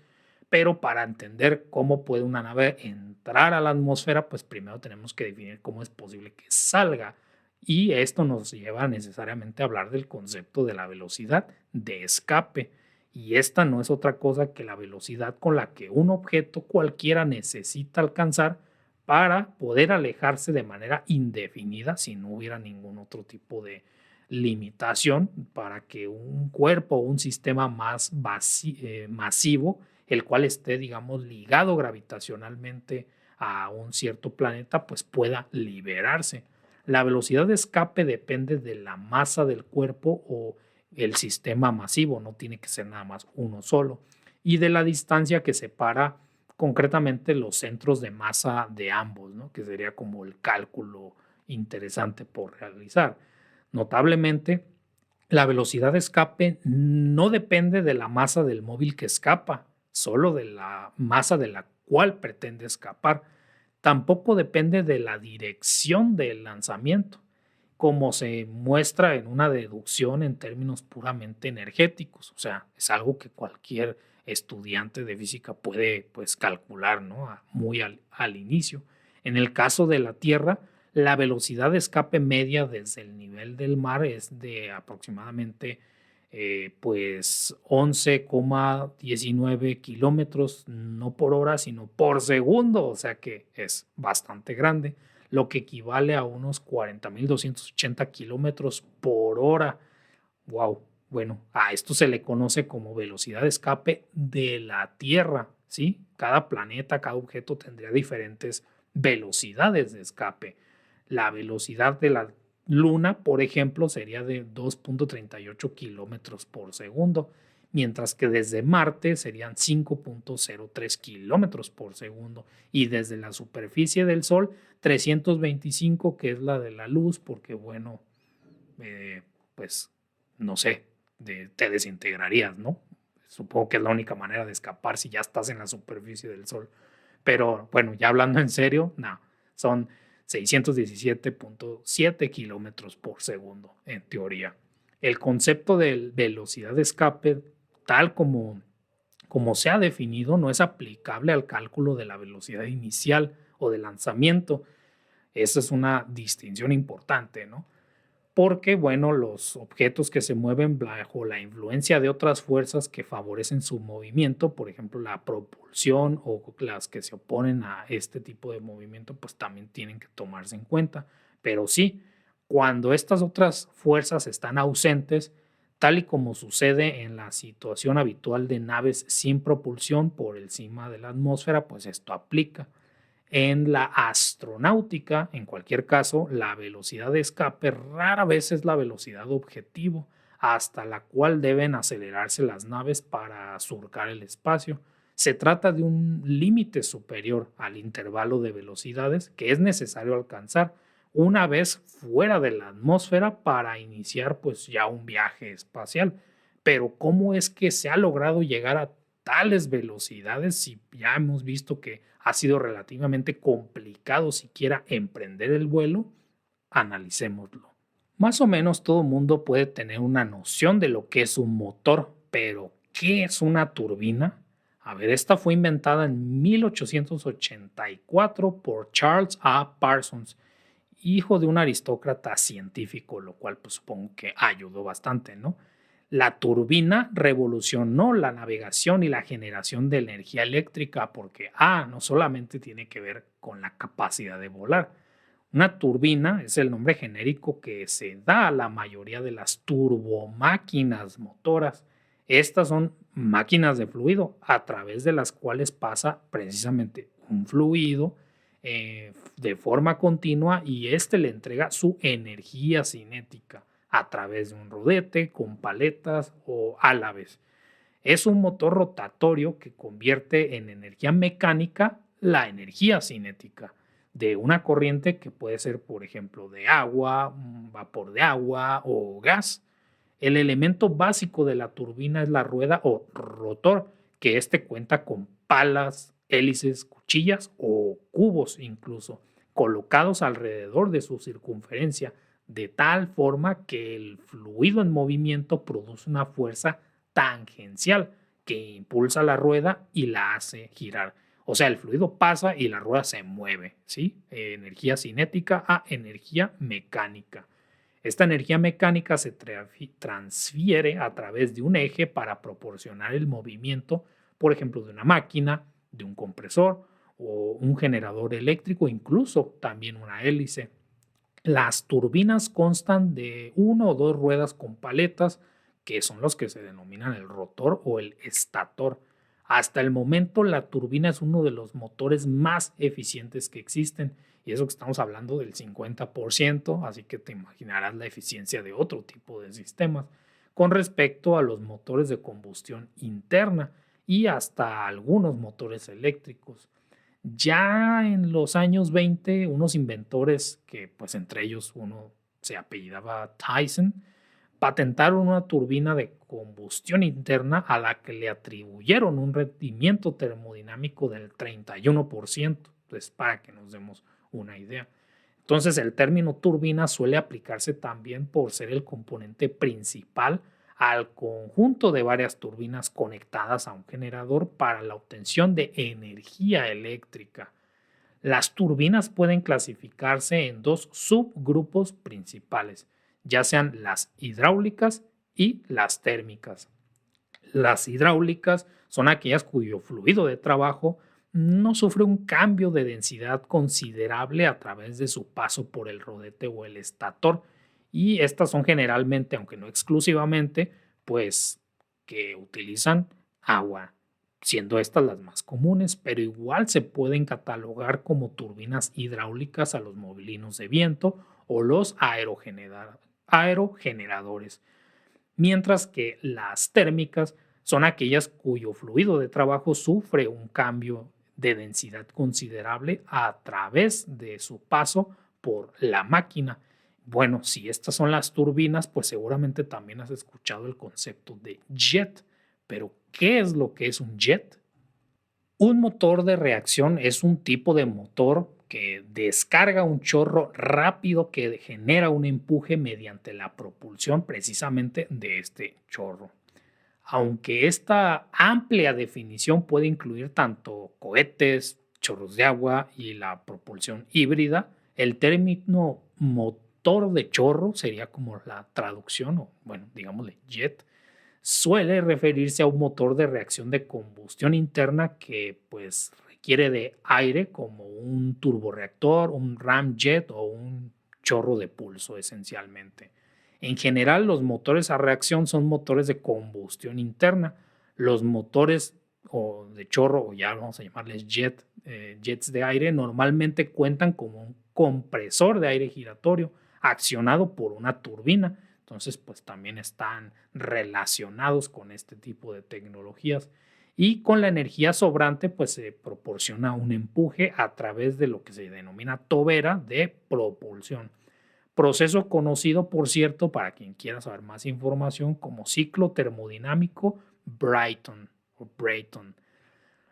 A: Pero para entender cómo puede una nave entrar a la atmósfera, pues primero tenemos que definir cómo es posible que salga. Y esto nos lleva necesariamente a hablar del concepto de la velocidad de escape. Y esta no es otra cosa que la velocidad con la que un objeto cualquiera necesita alcanzar para poder alejarse de manera indefinida si no hubiera ningún otro tipo de limitación para que un cuerpo o un sistema más masivo, el cual esté, digamos, ligado gravitacionalmente a un cierto planeta, pues pueda liberarse. La velocidad de escape depende de la masa del cuerpo o el sistema masivo, no tiene que ser nada más uno solo, y de la distancia que separa concretamente los centros de masa de ambos, ¿no? Que sería como el cálculo interesante por realizar. Notablemente, la velocidad de escape no depende de la masa del móvil que escapa, solo de la masa de la cual pretende escapar. Tampoco depende de la dirección del lanzamiento, como se muestra en una deducción en términos puramente energéticos. O sea, es algo que cualquier estudiante de física puede pues calcular, ¿no? Muy al inicio. En el caso de la Tierra, la velocidad de escape media desde el nivel del mar es de aproximadamente pues 11,19 kilómetros, no por hora, sino por segundo, o sea que es bastante grande, lo que equivale a unos 40.280 kilómetros por hora. Wow, bueno, a esto se le conoce como velocidad de escape de la Tierra, ¿sí? Cada planeta, cada objeto tendría diferentes velocidades de escape. La velocidad de la Luna, por ejemplo, sería de 2,38 kilómetros por segundo, mientras que desde Marte serían 5,03 kilómetros por segundo y desde la superficie del Sol 325, que es la de la luz, porque bueno, pues no sé, te desintegrarías, ¿no? Supongo que es la única manera de escapar si ya estás en la superficie del Sol. Pero bueno, ya hablando en serio, no, son 617,7 kilómetros por segundo, en teoría. El concepto de velocidad de escape, tal como se ha definido, no es aplicable al cálculo de la velocidad inicial o de lanzamiento. Esa es una distinción importante, ¿no? Porque, bueno, los objetos que se mueven bajo la influencia de otras fuerzas que favorecen su movimiento, por ejemplo, la propulsión o las que se oponen a este tipo de movimiento, pues también tienen que tomarse en cuenta. Pero sí, cuando estas otras fuerzas están ausentes, tal y como sucede en la situación habitual de naves sin propulsión por encima de la atmósfera, pues esto aplica. En la astronáutica, en cualquier caso, la velocidad de escape rara vez es la velocidad objetivo hasta la cual deben acelerarse las naves para surcar el espacio. Se trata de un límite superior al intervalo de velocidades que es necesario alcanzar una vez fuera de la atmósfera para iniciar pues ya un viaje espacial. Pero ¿cómo es que se ha logrado llegar a tales velocidades si ya hemos visto que ha sido relativamente complicado siquiera emprender el vuelo? Analicémoslo. Más o menos todo mundo puede tener una noción de lo que es un motor, pero ¿qué es una turbina? A ver, esta fue inventada en 1884 por Charles A. Parsons, hijo de un aristócrata científico, lo cual pues supongo que ayudó bastante, ¿no? La turbina revolucionó la navegación y la generación de energía eléctrica porque, no solamente tiene que ver con la capacidad de volar. Una turbina es el nombre genérico que se da a la mayoría de las turbomáquinas motoras. Estas son máquinas de fluido a través de las cuales pasa precisamente un fluido de forma continua y este le entrega su energía cinética a través de un rodete con paletas o álabes. Es un motor rotatorio que convierte en energía mecánica la energía cinética de una corriente que puede ser, por ejemplo, de agua, vapor de agua o gas. El elemento básico de la turbina es la rueda o rotor, que este cuenta con palas, hélices, cuchillas o cubos incluso, colocados alrededor de su circunferencia, de tal forma que el fluido en movimiento produce una fuerza tangencial que impulsa la rueda y la hace girar. O sea, el fluido pasa y la rueda se mueve, ¿sí? Energía cinética a energía mecánica. Esta energía mecánica se transfiere a través de un eje para proporcionar el movimiento, por ejemplo, de una máquina, de un compresor o un generador eléctrico, incluso también una hélice. Las turbinas constan de una o dos ruedas con paletas, que son los que se denominan el rotor o el estator. Hasta el momento, la turbina es uno de los motores más eficientes que existen, y eso que estamos hablando del 50%, así que te imaginarás la eficiencia de otro tipo de sistemas. con respecto a los motores de combustión interna y hasta algunos motores eléctricos. Ya en los años 20, unos inventores, que pues entre ellos uno se apellidaba Tyson, patentaron una turbina de combustión interna a la que le atribuyeron un rendimiento termodinámico del 31%, pues para que nos demos una idea. Entonces el término turbina suele aplicarse también por ser el componente principal al conjunto de varias turbinas conectadas a un generador para la obtención de energía eléctrica. Las turbinas pueden clasificarse en dos subgrupos principales, ya sean las hidráulicas y las térmicas. Las hidráulicas son aquellas cuyo fluido de trabajo no sufre un cambio de densidad considerable a través de su paso por el rodete o el estator, y estas son generalmente, aunque no exclusivamente, pues que utilizan agua, siendo estas las más comunes, pero igual se pueden catalogar como turbinas hidráulicas a los molinos de viento o los aerogeneradores, mientras que las térmicas son aquellas cuyo fluido de trabajo sufre un cambio de densidad considerable a través de su paso por la máquina. Bueno, si estas son las turbinas, pues seguramente también has escuchado el concepto de jet. Pero, ¿qué es lo que es un jet? Un motor de reacción es un tipo de motor que descarga un chorro rápido que genera un empuje mediante la propulsión precisamente de este chorro. Aunque esta amplia definición puede incluir tanto cohetes, chorros de agua y la propulsión híbrida, el término motor de chorro sería como la traducción, o bueno, digámosle jet, suele referirse a un motor de reacción de combustión interna que pues requiere de aire, como un turborreactor, un ramjet o un chorro de pulso esencialmente. En general, los motores a reacción son motores de combustión interna. Los motores o de chorro, o ya vamos a llamarles jets de aire, normalmente cuentan con un compresor de aire giratorio accionado por una turbina. Entonces, pues también están relacionados con este tipo de tecnologías. Y con la energía sobrante, pues se proporciona un empuje a través de lo que se denomina tobera de propulsión. Proceso conocido, por cierto, para quien quiera saber más información, como ciclo termodinámico Brayton o Brayton.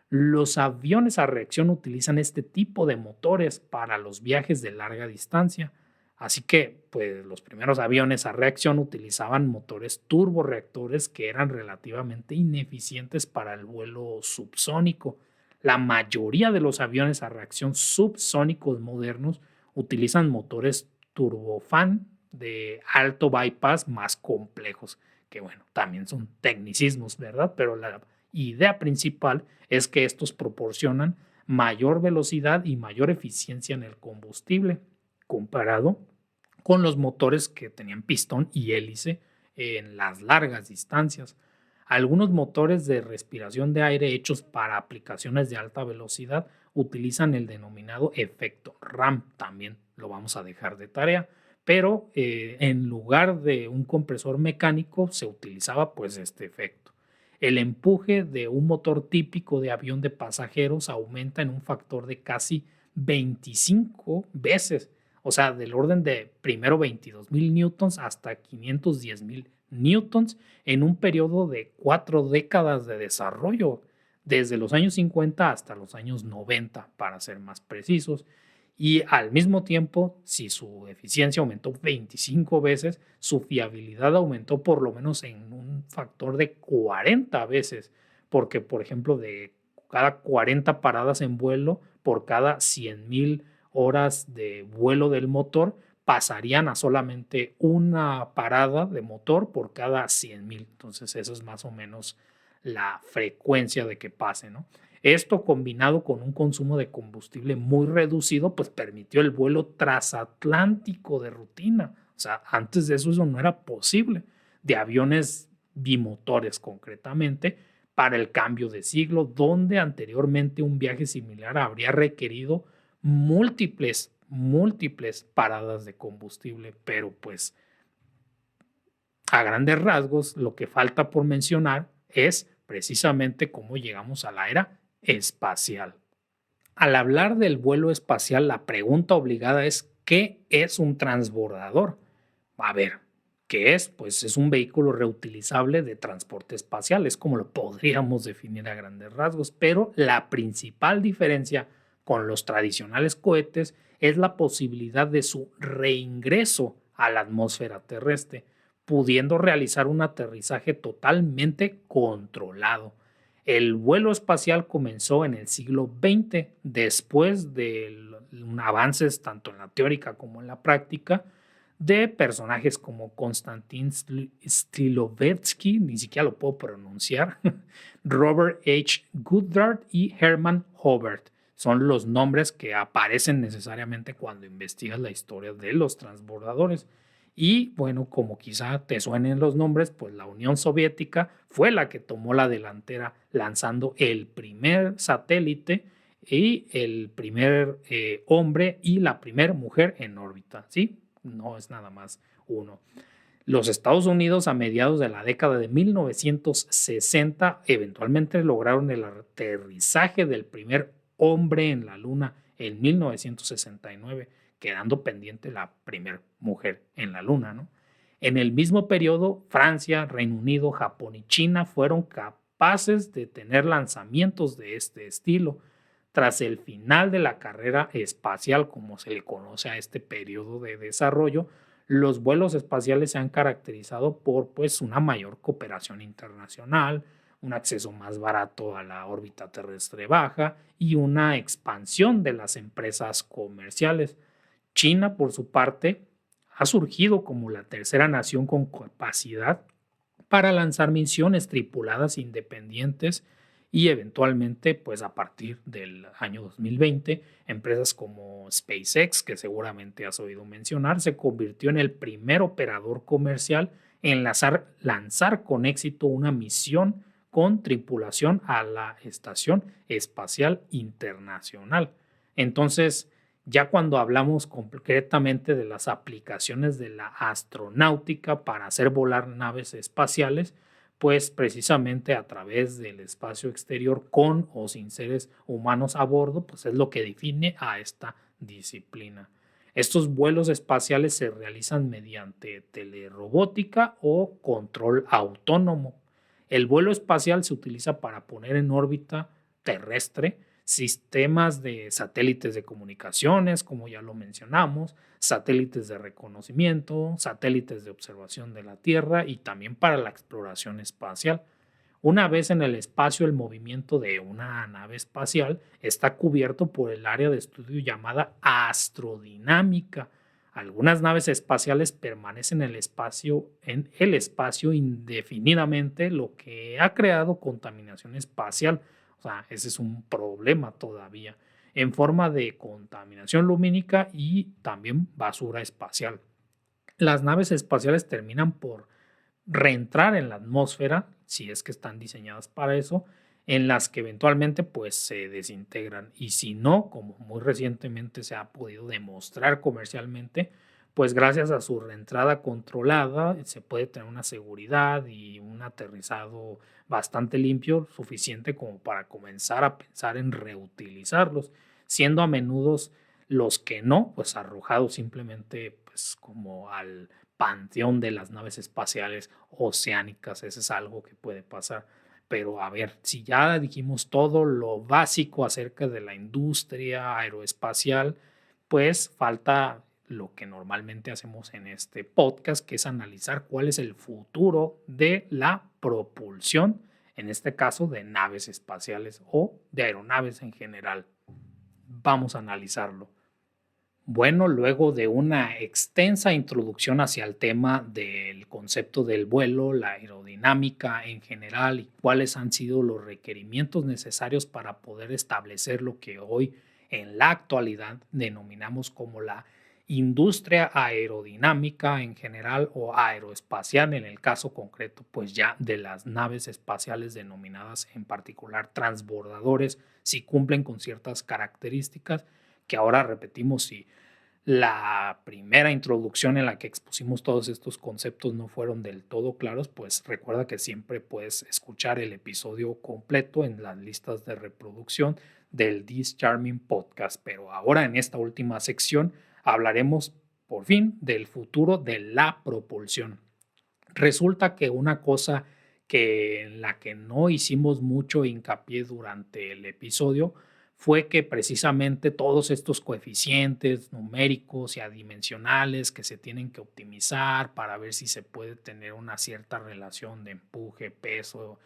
A: Los aviones a reacción utilizan este tipo de motores para los viajes de larga distancia. Así que, pues, los primeros aviones a reacción utilizaban motores turborreactores que eran relativamente ineficientes para el vuelo subsónico. La mayoría de los aviones a reacción subsónicos modernos utilizan motores turbofan de alto bypass más complejos, que bueno, también son tecnicismos, ¿verdad? Pero la idea principal es que estos proporcionan mayor velocidad y mayor eficiencia en el combustible comparado con los motores que tenían pistón y hélice en las largas distancias. Algunos motores de respiración de aire hechos para aplicaciones de alta velocidad utilizan el denominado efecto RAM, también lo vamos a dejar de tarea, pero en lugar de un compresor mecánico se utilizaba pues este efecto. El empuje de un motor típico de avión de pasajeros aumenta en un factor de casi 25 veces, o sea, del orden de primero 22,000 newtons hasta 510,000 newtons en un periodo de 4 décadas de desarrollo, desde los años 50 hasta los años 90, para ser más precisos. Y al mismo tiempo, si su eficiencia aumentó 25 veces, su fiabilidad aumentó por lo menos en un factor de 40 veces, porque, por ejemplo, de cada 40 paradas en vuelo, por cada 100,000 horas de vuelo del motor, pasarían a solamente una parada de motor por cada 100,000. Entonces, eso es más o menos la frecuencia de que pase, ¿no? Esto, combinado con un consumo de combustible muy reducido, pues permitió el vuelo transatlántico de rutina. O sea, antes de eso no era posible, de aviones bimotores concretamente, para el cambio de siglo, donde anteriormente un viaje similar habría requerido múltiples paradas de combustible, pero pues A grandes rasgos, lo que falta por mencionar es precisamente cómo llegamos a la era espacial. Al hablar del vuelo espacial, la pregunta obligada es: ¿qué es un transbordador? A ver, ¿qué es? Pues es un vehículo reutilizable de transporte espacial, es como lo podríamos definir a grandes rasgos, pero la principal diferencia con los tradicionales cohetes es la posibilidad de su reingreso a la atmósfera terrestre, pudiendo realizar un aterrizaje totalmente controlado. El vuelo espacial comenzó en el siglo XX, después de avances tanto en la teórica como en la práctica de personajes como Konstantin Stilovetsky, ni siquiera lo puedo pronunciar, Robert H. Goddard y Hermann Hobart. Son los nombres que aparecen necesariamente cuando investigas la historia de los transbordadores. Y bueno, como quizá te suenen los nombres, pues la Unión Soviética fue la que tomó la delantera lanzando el primer satélite y el primer hombre y la primera mujer en órbita, ¿sí? No es nada más uno. Los Estados Unidos a mediados de la década de 1960 eventualmente lograron el aterrizaje del primer hombre en la Luna en 1969, quedando pendiente la primera mujer en la Luna, ¿no? En el mismo periodo, Francia, Reino Unido, Japón y China fueron capaces de tener lanzamientos de este estilo. Tras el final de la carrera espacial, como se le conoce a este periodo de desarrollo, los vuelos espaciales se han caracterizado por pues, una mayor cooperación internacional, un acceso más barato a la órbita terrestre baja y una expansión de las empresas comerciales. China, por su parte, ha surgido como la tercera nación con capacidad para lanzar misiones tripuladas independientes y eventualmente, pues a partir del año 2020, empresas como SpaceX, que seguramente has oído mencionar, se convirtió en el primer operador comercial en lanzar con éxito una misión con tripulación a la Estación Espacial Internacional. Entonces, ya cuando hablamos concretamente de las aplicaciones de la astronáutica para hacer volar naves espaciales, pues precisamente a través del espacio exterior con o sin seres humanos a bordo, pues es lo que define a esta disciplina. Estos vuelos espaciales se realizan mediante telerobótica o control autónomo. El vuelo espacial se utiliza para poner en órbita terrestre sistemas de satélites de comunicaciones, como ya lo mencionamos, satélites de reconocimiento, satélites de observación de la Tierra y también para la exploración espacial. Una vez en el espacio, el movimiento de una nave espacial está cubierto por el área de estudio llamada astrodinámica. Algunas naves espaciales permanecen en el espacio indefinidamente, lo que ha creado contaminación espacial. O sea, ese es un problema todavía, en forma de contaminación lumínica y también basura espacial. Las naves espaciales terminan por reentrar en la atmósfera, si es que están diseñadas para eso, en las que eventualmente pues se desintegran. Y si no, como muy recientemente se ha podido demostrar comercialmente, pues gracias a su reentrada controlada se puede tener una seguridad y un aterrizado bastante limpio, suficiente como para comenzar a pensar en reutilizarlos, siendo a menudo los que no, pues arrojados simplemente pues como al panteón de las naves espaciales oceánicas. Eso es algo que puede pasar. Pero a ver, si ya dijimos todo lo básico acerca de la industria aeroespacial, pues falta lo que normalmente hacemos en este podcast, que es analizar cuál es el futuro de la propulsión, en este caso de naves espaciales o de aeronaves en general. Vamos a analizarlo. Bueno, luego de una extensa introducción hacia el tema del concepto del vuelo, la aerodinámica en general y cuáles han sido los requerimientos necesarios para poder establecer lo que hoy en la actualidad denominamos como la industria aerodinámica en general o aeroespacial en el caso concreto, pues ya de las naves espaciales denominadas en particular transbordadores, si cumplen con ciertas características que ahora repetimos, si la primera introducción en la que expusimos todos estos conceptos no fueron del todo claros, pues recuerda que siempre puedes escuchar el episodio completo en las listas de reproducción del This Charming Podcast. Pero ahora en esta última sección hablaremos por fin del futuro de la propulsión. Resulta que una cosa en la que no hicimos mucho hincapié durante el episodio fue que precisamente todos estos coeficientes numéricos y adimensionales que se tienen que optimizar para ver si se puede tener una cierta relación de empuje, peso,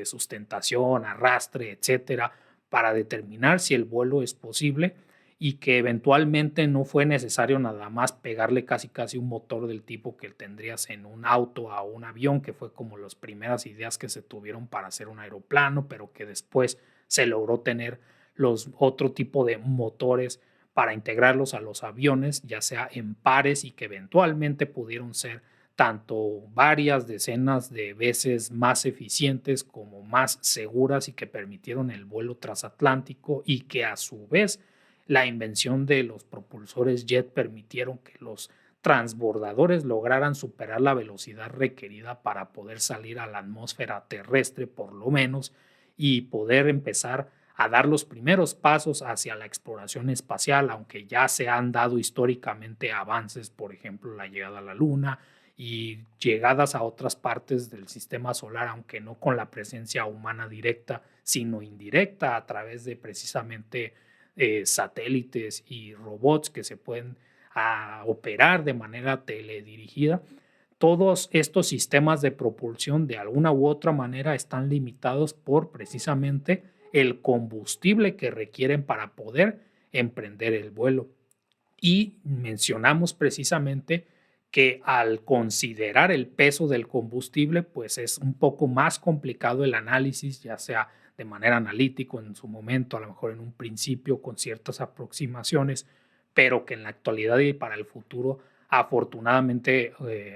A: sustentación, arrastre, etcétera, para determinar si el vuelo es posible, y que eventualmente no fue necesario nada más pegarle casi un motor del tipo que tendrías en un auto a un avión, que fue como las primeras ideas que se tuvieron para hacer un aeroplano, pero que después se logró tener los otro tipo de motores para integrarlos a los aviones, ya sea en pares, y que eventualmente pudieron ser tanto varias decenas de veces más eficientes como más seguras, y que permitieron el vuelo transatlántico, y que a su vez la invención de los propulsores jet permitieron que los transbordadores lograran superar la velocidad requerida para poder salir a la atmósfera terrestre por lo menos, y poder empezar a dar los primeros pasos hacia la exploración espacial, aunque ya se han dado históricamente avances, por ejemplo, la llegada a la Luna y llegadas a otras partes del sistema solar, aunque no con la presencia humana directa, sino indirecta a través de precisamente satélites y robots que se pueden operar de manera teledirigida. Todos estos sistemas de propulsión de alguna u otra manera están limitados por precisamente el combustible que requieren para poder emprender el vuelo. Y mencionamos precisamente que al considerar el peso del combustible, pues es un poco más complicado el análisis, ya sea de manera analítica en su momento, a lo mejor en un principio con ciertas aproximaciones, pero que en la actualidad y para el futuro, afortunadamente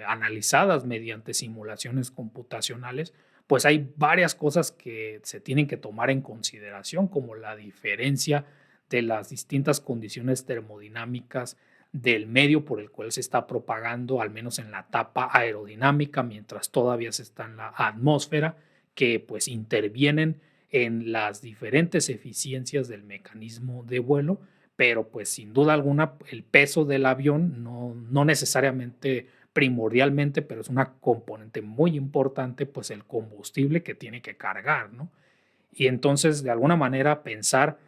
A: analizadas mediante simulaciones computacionales, pues hay varias cosas que se tienen que tomar en consideración, como la diferencia de las distintas condiciones termodinámicas del medio por el cual se está propagando, al menos en la etapa aerodinámica, mientras todavía se está en la atmósfera, que pues intervienen en las diferentes eficiencias del mecanismo de vuelo, pero pues sin duda alguna el peso del avión no necesariamente primordialmente, pero es una componente muy importante, pues el combustible que tiene que cargar, ¿no? Y entonces, de alguna manera, pensar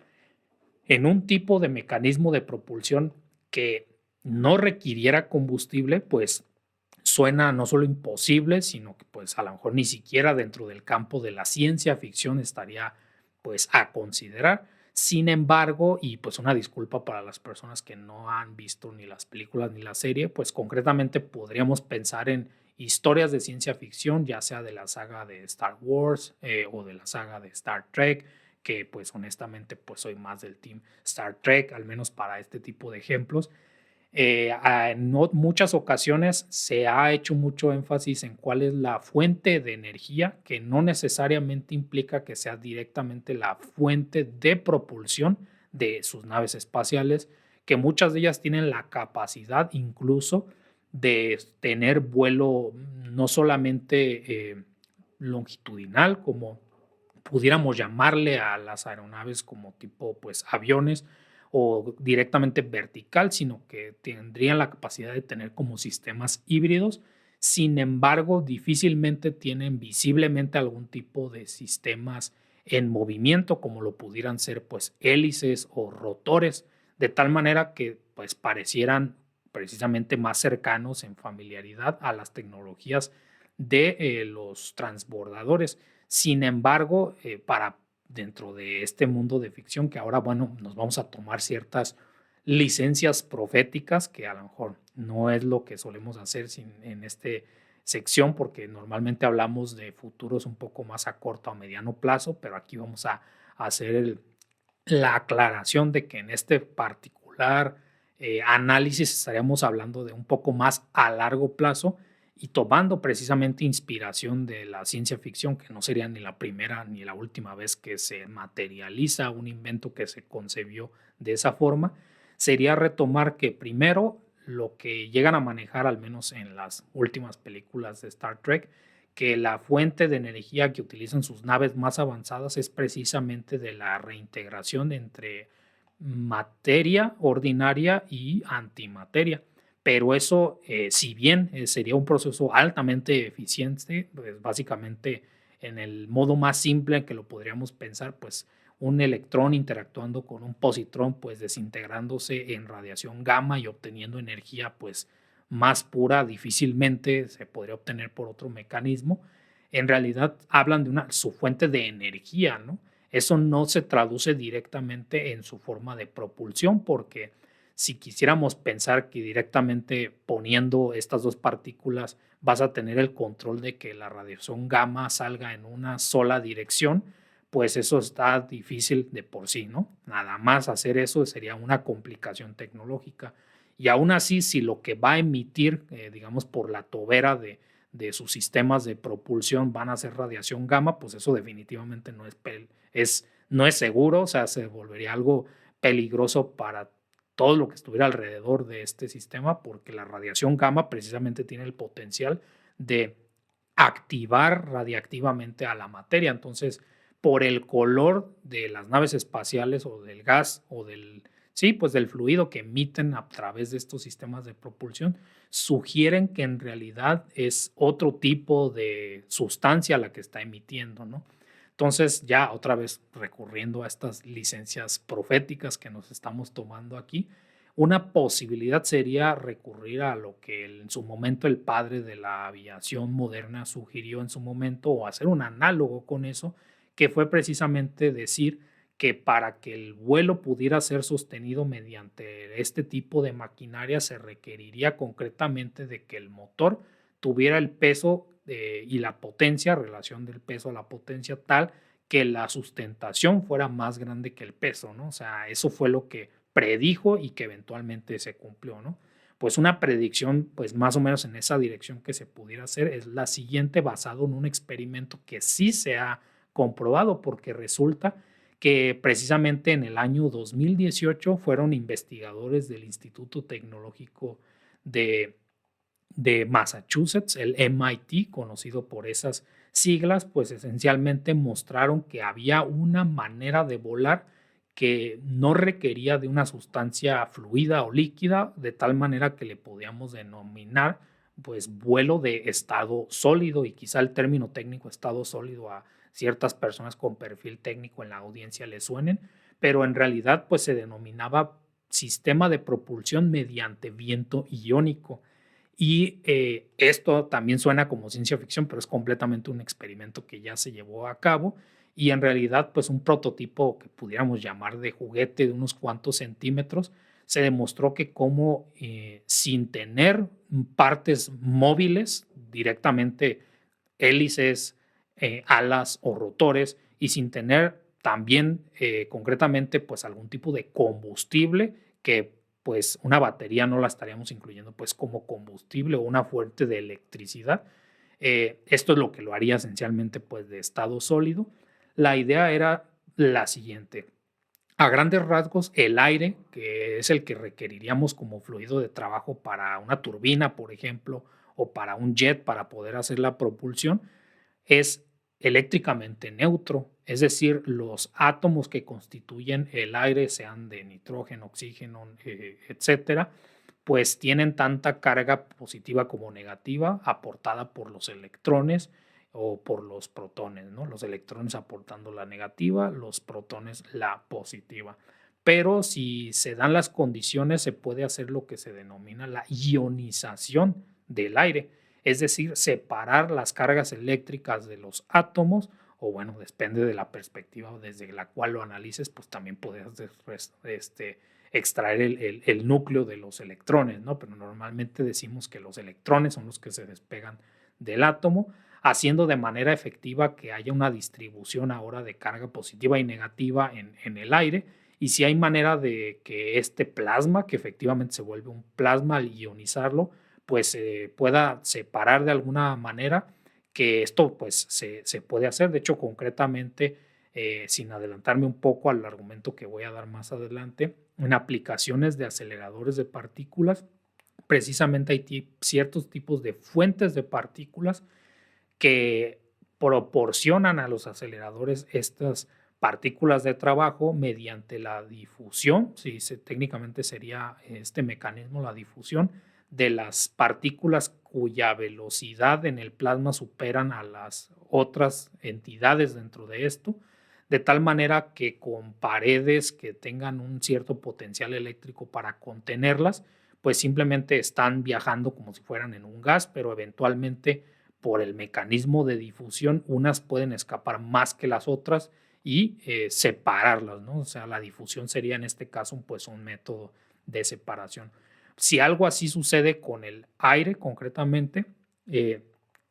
A: en un tipo de mecanismo de propulsión que no requiriera combustible, pues suena no solo imposible, sino que pues a lo mejor ni siquiera dentro del campo de la ciencia ficción estaría pues a considerar. Sin embargo, y pues una disculpa para las personas que no han visto ni las películas ni la serie, pues concretamente podríamos pensar en historias de ciencia ficción, ya sea de la saga de Star Wars o de la saga de Star Trek, que pues honestamente pues soy más del team Star Trek, al menos para este tipo de ejemplos. En muchas ocasiones se ha hecho mucho énfasis en cuál es la fuente de energía, que no necesariamente implica que sea directamente la fuente de propulsión de sus naves espaciales, que muchas de ellas tienen la capacidad incluso de tener vuelo no solamente longitudinal, como pudiéramos llamarle a las aeronaves como tipo pues aviones, o directamente vertical, sino que tendrían la capacidad de tener como sistemas híbridos. Sin embargo, difícilmente tienen visiblemente algún tipo de sistemas en movimiento, como lo pudieran ser pues hélices o rotores, de tal manera que pues parecieran precisamente más cercanos en familiaridad a las tecnologías de los transbordadores. Sin embargo, para dentro de este mundo de ficción, que ahora, bueno, nos vamos a tomar ciertas licencias proféticas, que a lo mejor no es lo que solemos hacer en esta sección, porque normalmente hablamos de futuros un poco más a corto o mediano plazo, pero aquí vamos a hacer la aclaración de que en este particular análisis estaríamos hablando de un poco más a largo plazo, y tomando precisamente inspiración de la ciencia ficción, que no sería ni la primera ni la última vez que se materializa un invento que se concebió de esa forma. sería retomar que primero lo que llegan a manejar, al menos en las últimas películas de Star Trek, que la fuente de energía que utilizan sus naves más avanzadas es precisamente de la reintegración entre materia ordinaria y antimateria. Pero eso, si bien sería un proceso altamente eficiente, pues básicamente en el modo más simple en que lo podríamos pensar, pues un electrón interactuando con un positrón, pues desintegrándose en radiación gamma y obteniendo energía, pues más pura, difícilmente se podría obtener por otro mecanismo. En realidad hablan de su fuente de energía, ¿no? Eso no se traduce directamente en su forma de propulsión, porque si quisiéramos pensar que directamente poniendo estas dos partículas vas a tener el control de que la radiación gamma salga en una sola dirección, pues eso está difícil de por sí, ¿no? Nada más hacer eso sería una complicación tecnológica. Y aún así, si lo que va a emitir, digamos, por la tobera de sus sistemas de propulsión van a ser radiación gamma, pues eso definitivamente no es seguro, o sea, se volvería algo peligroso para todo lo que estuviera alrededor de este sistema, porque la radiación gamma precisamente tiene el potencial de activar radiactivamente a la materia. Entonces, por el color de las naves espaciales o del gas o sí, pues del fluido que emiten a través de estos sistemas de propulsión, sugieren que en realidad es otro tipo de sustancia la que está emitiendo, ¿no? Entonces, ya otra vez recurriendo a estas licencias proféticas que nos estamos tomando aquí, una posibilidad sería recurrir a lo que en su momento el padre de la aviación moderna sugirió en su momento, o hacer un análogo con eso, que fue precisamente decir que para que el vuelo pudiera ser sostenido mediante este tipo de maquinaria se requeriría concretamente de que el motor tuviera el peso y la potencia, relación del peso a la potencia tal que la sustentación fuera más grande que el peso, ¿no? O sea, eso fue lo que predijo y que eventualmente se cumplió, ¿no? Pues una predicción, pues más o menos en esa dirección que se pudiera hacer es la siguiente, basado en un experimento que sí se ha comprobado, porque resulta que precisamente en el año 2018 fueron investigadores del Instituto Tecnológico de Massachusetts, el MIT, conocido por esas siglas, pues esencialmente mostraron que había una manera de volar que no requería de una sustancia fluida o líquida, de tal manera que le podíamos denominar pues vuelo de estado sólido, y quizá el término técnico estado sólido a ciertas personas con perfil técnico en la audiencia le suenen, pero en realidad pues se denominaba sistema de propulsión mediante viento iónico. Y esto también suena como ciencia ficción, pero es completamente un experimento que ya se llevó a cabo, y en realidad pues un prototipo que pudiéramos llamar de juguete de unos cuantos centímetros, se demostró que como sin tener partes móviles directamente, hélices, alas o rotores, y sin tener también concretamente pues algún tipo de combustible, que pues una batería no la estaríamos incluyendo pues como combustible o una fuente de electricidad. Esto es lo que lo haría esencialmente pues de estado sólido. La idea era la siguiente: a grandes rasgos, el aire, que es el que requeriríamos como fluido de trabajo para una turbina, por ejemplo, o para un jet para poder hacer la propulsión, es eléctricamente neutro, es decir, los átomos que constituyen el aire, sean de nitrógeno, oxígeno, etcétera, pues tienen tanta carga positiva como negativa aportada por los electrones o por los protones, ¿no? Los electrones aportando la negativa, los protones la positiva. Pero si se dan las condiciones, se puede hacer lo que se denomina la ionización del aire, es decir, separar las cargas eléctricas de los átomos, o bueno, depende de la perspectiva desde la cual lo analices, pues también puedes extraer el núcleo de los electrones, ¿no? Pero normalmente decimos que los electrones son los que se despegan del átomo, haciendo de manera efectiva que haya una distribución ahora de carga positiva y negativa en el aire. Y si hay manera de que este plasma, que efectivamente se vuelve un plasma al ionizarlo, pues pueda separar de alguna manera, que esto pues se puede hacer. De hecho, concretamente sin adelantarme un poco al argumento que voy a dar más adelante, en aplicaciones de aceleradores de partículas, precisamente hay ciertos tipos de fuentes de partículas que proporcionan a los aceleradores estas partículas de trabajo mediante la difusión, técnicamente sería este mecanismo, la difusión de las partículas cuya velocidad en el plasma superan a las otras entidades dentro de esto, de tal manera que con paredes que tengan un cierto potencial eléctrico para contenerlas, pues simplemente están viajando como si fueran en un gas, pero eventualmente por el mecanismo de difusión, unas pueden escapar más que las otras y separarlas, ¿no? O sea, la difusión sería en este caso pues un método de separación. Si algo así sucede con el aire concretamente, eh,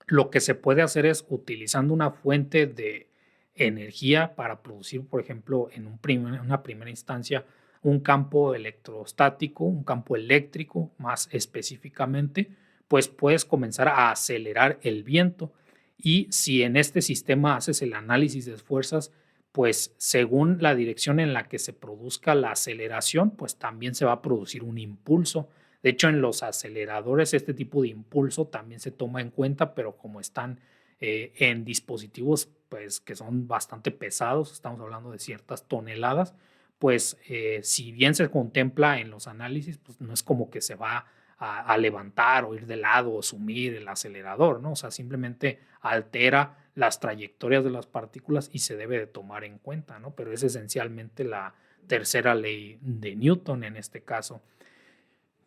A: lo que se puede hacer es utilizando una fuente de energía para producir, por ejemplo, en una primera instancia, un campo electrostático, un campo eléctrico más específicamente, pues puedes comenzar a acelerar el viento. Y si en este sistema haces el análisis de fuerzas, pues según la dirección en la que se produzca la aceleración, pues también se va a producir un impulso. De hecho, en los aceleradores este tipo de impulso también se toma en cuenta, pero como están en dispositivos pues, que son bastante pesados, estamos hablando de ciertas toneladas, pues si bien se contempla en los análisis, pues no es como que se va a levantar o ir de lado o sumir el acelerador, ¿no? O sea, simplemente altera las trayectorias de las partículas y se debe de tomar en cuenta, ¿no? Pero es esencialmente la tercera ley de Newton en este caso.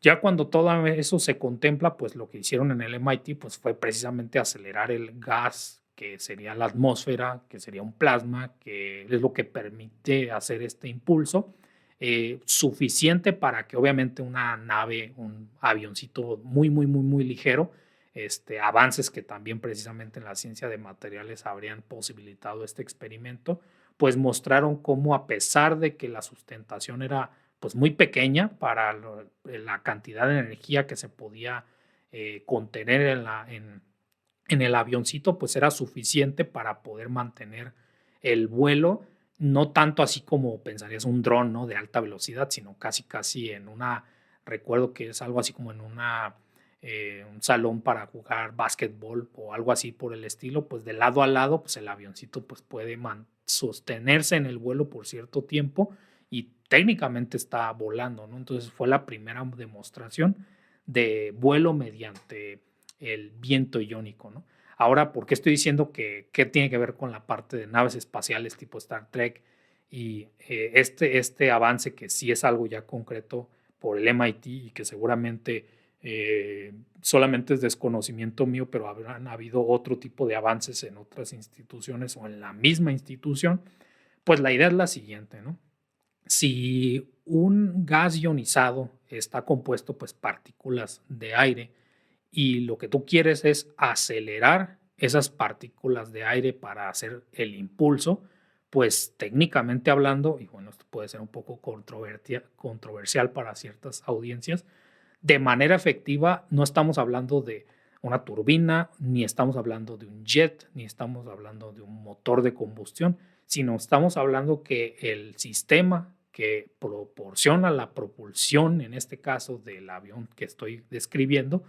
A: Ya cuando todo eso se contempla, pues lo que hicieron en el MIT pues fue precisamente acelerar el gas que sería la atmósfera, que sería un plasma, que es lo que permite hacer este impulso, suficiente para que obviamente una nave, un avioncito muy, muy, muy, muy ligero, avances que también precisamente en la ciencia de materiales habrían posibilitado este experimento, pues mostraron cómo a pesar de que la sustentación era pues muy pequeña para la cantidad de energía que se podía contener en el avioncito, pues era suficiente para poder mantener el vuelo, no tanto así como pensarías un dron, ¿no? De alta velocidad, sino casi, casi en recuerdo que es algo así como en un salón para jugar básquetbol o algo así por el estilo, pues de lado a lado, pues el avioncito pues puede sostenerse en el vuelo por cierto tiempo y técnicamente está volando, ¿no? Entonces fue la primera demostración de vuelo mediante el viento iónico, ¿no? Ahora, ¿por qué estoy diciendo que tiene que ver con la parte de naves espaciales tipo Star Trek y este avance que sí es algo ya concreto por el MIT y que seguramente solamente es desconocimiento mío, pero habrán habido otro tipo de avances en otras instituciones o en la misma institución? Pues la idea es la siguiente, ¿no? Si un gas ionizado está compuesto pues partículas de aire y lo que tú quieres es acelerar esas partículas de aire para hacer el impulso, pues técnicamente hablando, y bueno, esto puede ser un poco controversial para ciertas audiencias, de manera efectiva no estamos hablando de una turbina, ni estamos hablando de un jet, ni estamos hablando de un motor de combustión, sino estamos hablando que el sistema que proporciona la propulsión, en este caso del avión que estoy describiendo,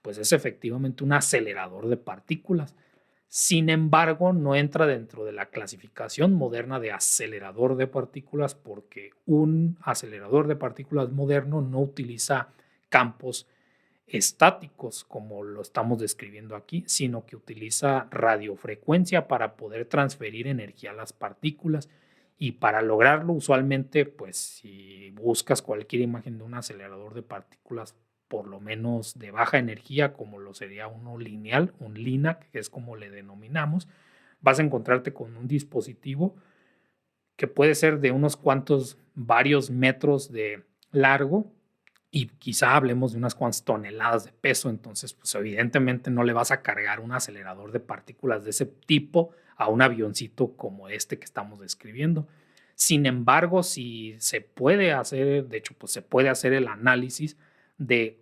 A: pues es efectivamente un acelerador de partículas. Sin embargo, no entra dentro de la clasificación moderna de acelerador de partículas porque un acelerador de partículas moderno no utiliza campos estáticos como lo estamos describiendo aquí, sino que utiliza radiofrecuencia para poder transferir energía a las partículas. Y para lograrlo, usualmente, pues si buscas cualquier imagen de un acelerador de partículas, por lo menos de baja energía, como lo sería uno lineal, un LINAC, que es como le denominamos, vas a encontrarte con un dispositivo que puede ser de unos cuantos, varios metros de largo y quizá hablemos de unas cuantas toneladas de peso, entonces pues evidentemente no le vas a cargar un acelerador de partículas de ese tipo a un avioncito como este que estamos describiendo. Sin embargo, si se puede hacer, de hecho pues se puede hacer el análisis de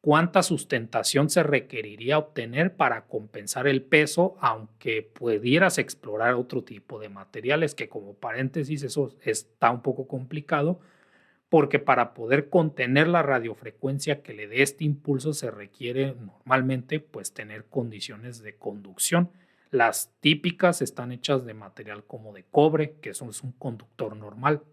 A: cuánta sustentación se requeriría obtener para compensar el peso, aunque pudieras explorar otro tipo de materiales, que como paréntesis eso está un poco complicado, porque para poder contener la radiofrecuencia que le dé este impulso se requiere normalmente pues tener condiciones de conducción. Las típicas están hechas de material como de cobre, que eso es un conductor normal,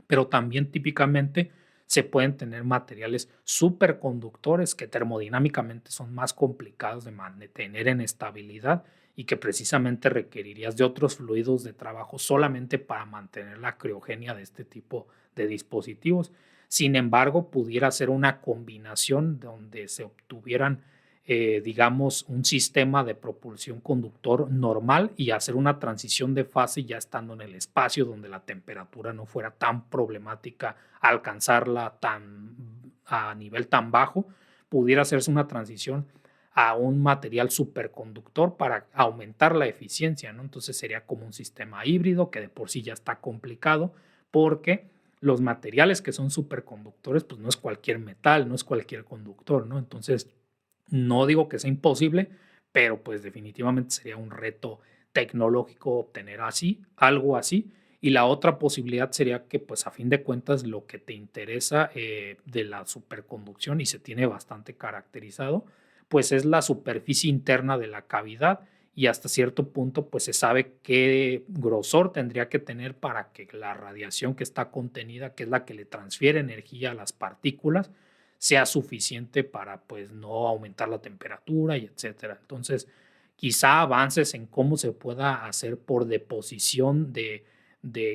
A: pero también típicamente se pueden tener materiales superconductores que termodinámicamente son más complicados de mantener en estabilidad y que precisamente requerirías de otros fluidos de trabajo solamente para mantener la criogenia de este tipo de dispositivos. Sin embargo, pudiera ser una combinación donde se obtuvieran digamos, un sistema de propulsión conductor normal y hacer una transición de fase ya estando en el espacio donde la temperatura no fuera tan problemática alcanzarla a nivel tan bajo, pudiera hacerse una transición a un material superconductor para aumentar la eficiencia, ¿no? Entonces sería como un sistema híbrido que de por sí ya está complicado porque los materiales que son superconductores, pues no es cualquier metal, no es cualquier conductor, ¿no? Entonces, no digo que sea imposible, pero pues definitivamente sería un reto tecnológico obtener así, algo así. Y la otra posibilidad sería que pues a fin de cuentas lo que te interesa de la superconducción y se tiene bastante caracterizado, pues es la superficie interna de la cavidad y hasta cierto punto pues se sabe qué grosor tendría que tener para que la radiación que está contenida, que es la que le transfiere energía a las partículas, sea suficiente para pues no aumentar la temperatura y etcétera. Entonces, quizá avances en cómo se pueda hacer por deposición de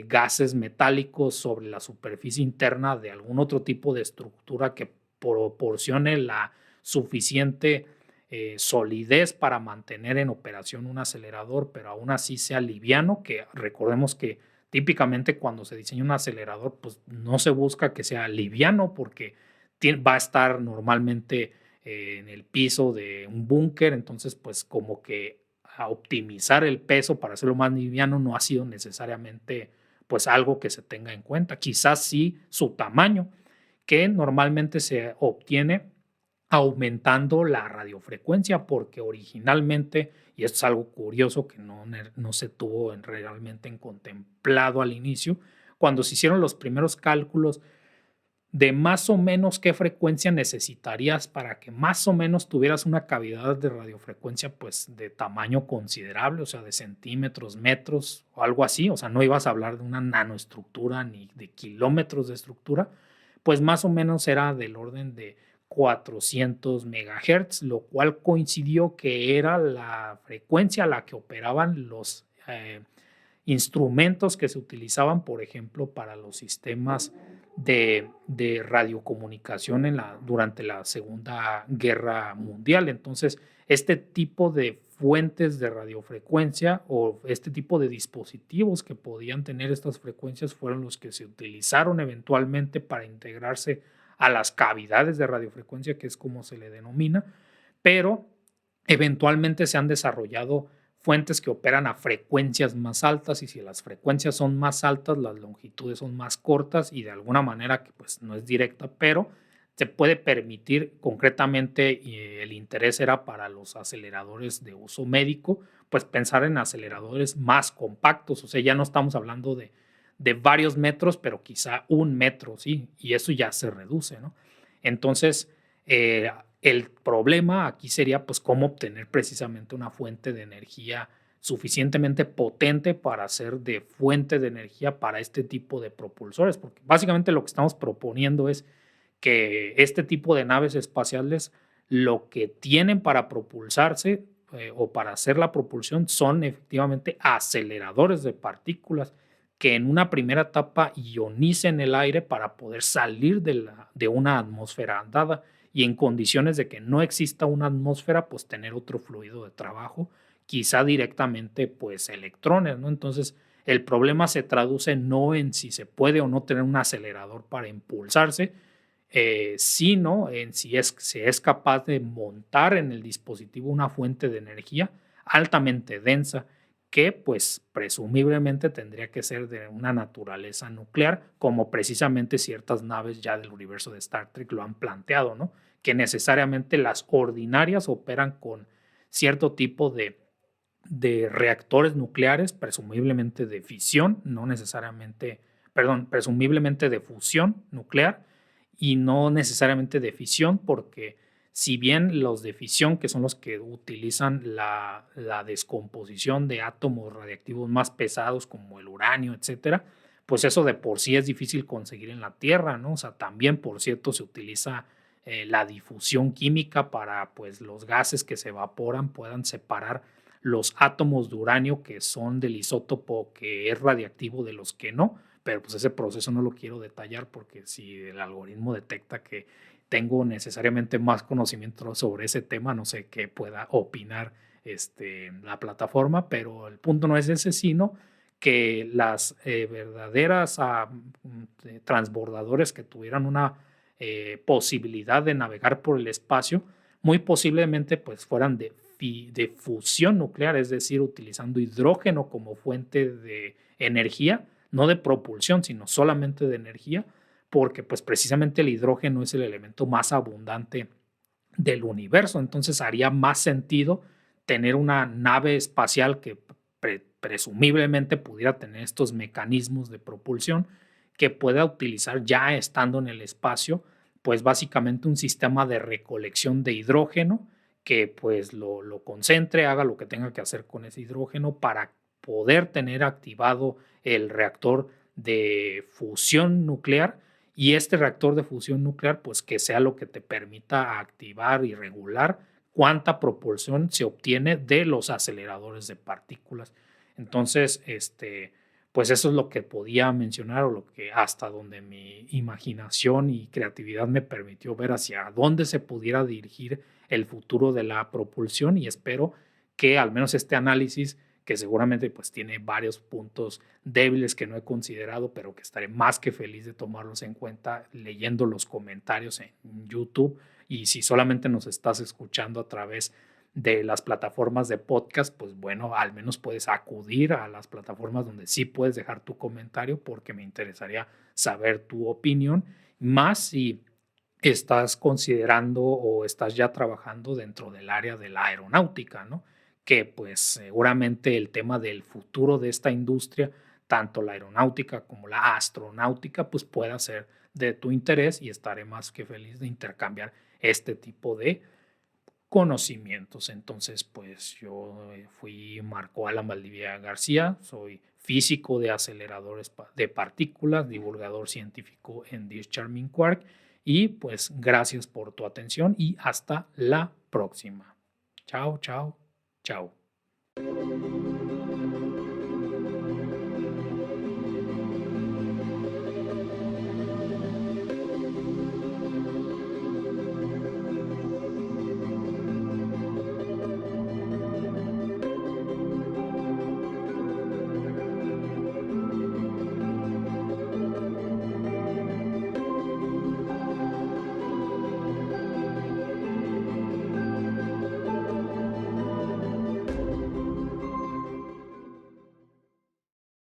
A: gases metálicos sobre la superficie interna de algún otro tipo de estructura que proporcione la suficiente solidez para mantener en operación un acelerador, pero aún así sea liviano, que recordemos que típicamente cuando se diseña un acelerador, pues no se busca que sea liviano porque va a estar normalmente en el piso de un búnker, entonces pues como que a optimizar el peso para hacerlo más liviano no ha sido necesariamente pues algo que se tenga en cuenta, quizás sí su tamaño, que normalmente se obtiene aumentando la radiofrecuencia, porque originalmente, y esto es algo curioso que no se tuvo realmente en contemplado al inicio, cuando se hicieron los primeros cálculos de más o menos qué frecuencia necesitarías para que más o menos tuvieras una cavidad de radiofrecuencia pues de tamaño considerable, o sea, de centímetros, metros o algo así, o sea, no ibas a hablar de una nanoestructura ni de kilómetros de estructura, pues más o menos era del orden de 400 megahertz, lo cual coincidió que era la frecuencia a la que operaban los instrumentos que se utilizaban, por ejemplo, para los sistemas de radiocomunicación durante la Segunda Guerra Mundial. Entonces, este tipo de fuentes de radiofrecuencia o este tipo de dispositivos que podían tener estas frecuencias fueron los que se utilizaron eventualmente para integrarse a las cavidades de radiofrecuencia, que es como se le denomina, pero eventualmente se han desarrollado fuentes que operan a frecuencias más altas y si las frecuencias son más altas, las longitudes son más cortas y de alguna manera que pues no es directa, pero se puede permitir concretamente, y el interés era para los aceleradores de uso médico, pues pensar en aceleradores más compactos, o sea, ya no estamos hablando de varios metros, pero quizá un metro, sí, y eso ya se reduce, ¿no? Entonces, el problema aquí sería pues cómo obtener precisamente una fuente de energía suficientemente potente para ser de fuente de energía para este tipo de propulsores, porque básicamente lo que estamos proponiendo es que este tipo de naves espaciales lo que tienen para propulsarse o para hacer la propulsión son efectivamente aceleradores de partículas que en una primera etapa ionicen el aire para poder salir de una atmósfera dada y en condiciones de que no exista una atmósfera, pues tener otro fluido de trabajo, quizá directamente pues electrones, ¿no? Entonces el problema se traduce no en si se puede o no tener un acelerador para impulsarse, sino en si se es capaz de montar en el dispositivo una fuente de energía altamente densa que pues presumiblemente tendría que ser de una naturaleza nuclear, como precisamente ciertas naves ya del universo de Star Trek lo han planteado, ¿no? que necesariamente las ordinarias operan con cierto tipo de reactores nucleares, presumiblemente de fisión, no necesariamente, perdón, presumiblemente de fusión nuclear y no necesariamente de fisión, porque si bien los de fisión, que son los que utilizan la descomposición de átomos radiactivos más pesados como el uranio, etcétera, pues eso de por sí es difícil conseguir en la Tierra, ¿no? O sea, también, por cierto, se utiliza la difusión química para pues los gases que se evaporan puedan separar los átomos de uranio que son del isótopo que es radiactivo de los que no, pero pues ese proceso no lo quiero detallar porque si el algoritmo detecta que tengo necesariamente más conocimiento sobre ese tema, no sé qué pueda opinar la plataforma, pero el punto no es ese, sino que las verdaderas transbordadores que tuvieran una posibilidad de navegar por el espacio, muy posiblemente pues fueran de fusión nuclear, es decir, utilizando hidrógeno como fuente de energía, no de propulsión, sino solamente de energía, porque pues precisamente el hidrógeno es el elemento más abundante del universo, entonces haría más sentido tener una nave espacial que presumiblemente pudiera tener estos mecanismos de propulsión que pueda utilizar ya estando en el espacio, pues básicamente un sistema de recolección de hidrógeno que pues lo concentre, haga lo que tenga que hacer con ese hidrógeno para poder tener activado el reactor de fusión nuclear y este reactor de fusión nuclear pues que sea lo que te permita activar y regular cuánta propulsión se obtiene de los aceleradores de partículas. Entonces, pues eso es lo que podía mencionar o lo que hasta donde mi imaginación y creatividad me permitió ver hacia dónde se pudiera dirigir el futuro de la propulsión y espero que al menos este análisis que seguramente pues tiene varios puntos débiles que no he considerado, pero que estaré más que feliz de tomarlos en cuenta leyendo los comentarios en YouTube. Y si solamente nos estás escuchando a través de las plataformas de podcast, pues bueno, al menos puedes acudir a las plataformas donde sí puedes dejar tu comentario porque me interesaría saber tu opinión, más si estás considerando o estás ya trabajando dentro del área de la aeronáutica, ¿no? Que pues seguramente el tema del futuro de esta industria, tanto la aeronáutica como la astronáutica, pues pueda ser de tu interés y estaré más que feliz de intercambiar este tipo de conocimientos. Entonces, pues yo fui Marco Alan Valdivia García, soy físico de aceleradores de partículas, divulgador científico en This Charming Quark y pues gracias por tu atención y hasta la próxima. Chao, chao, chao.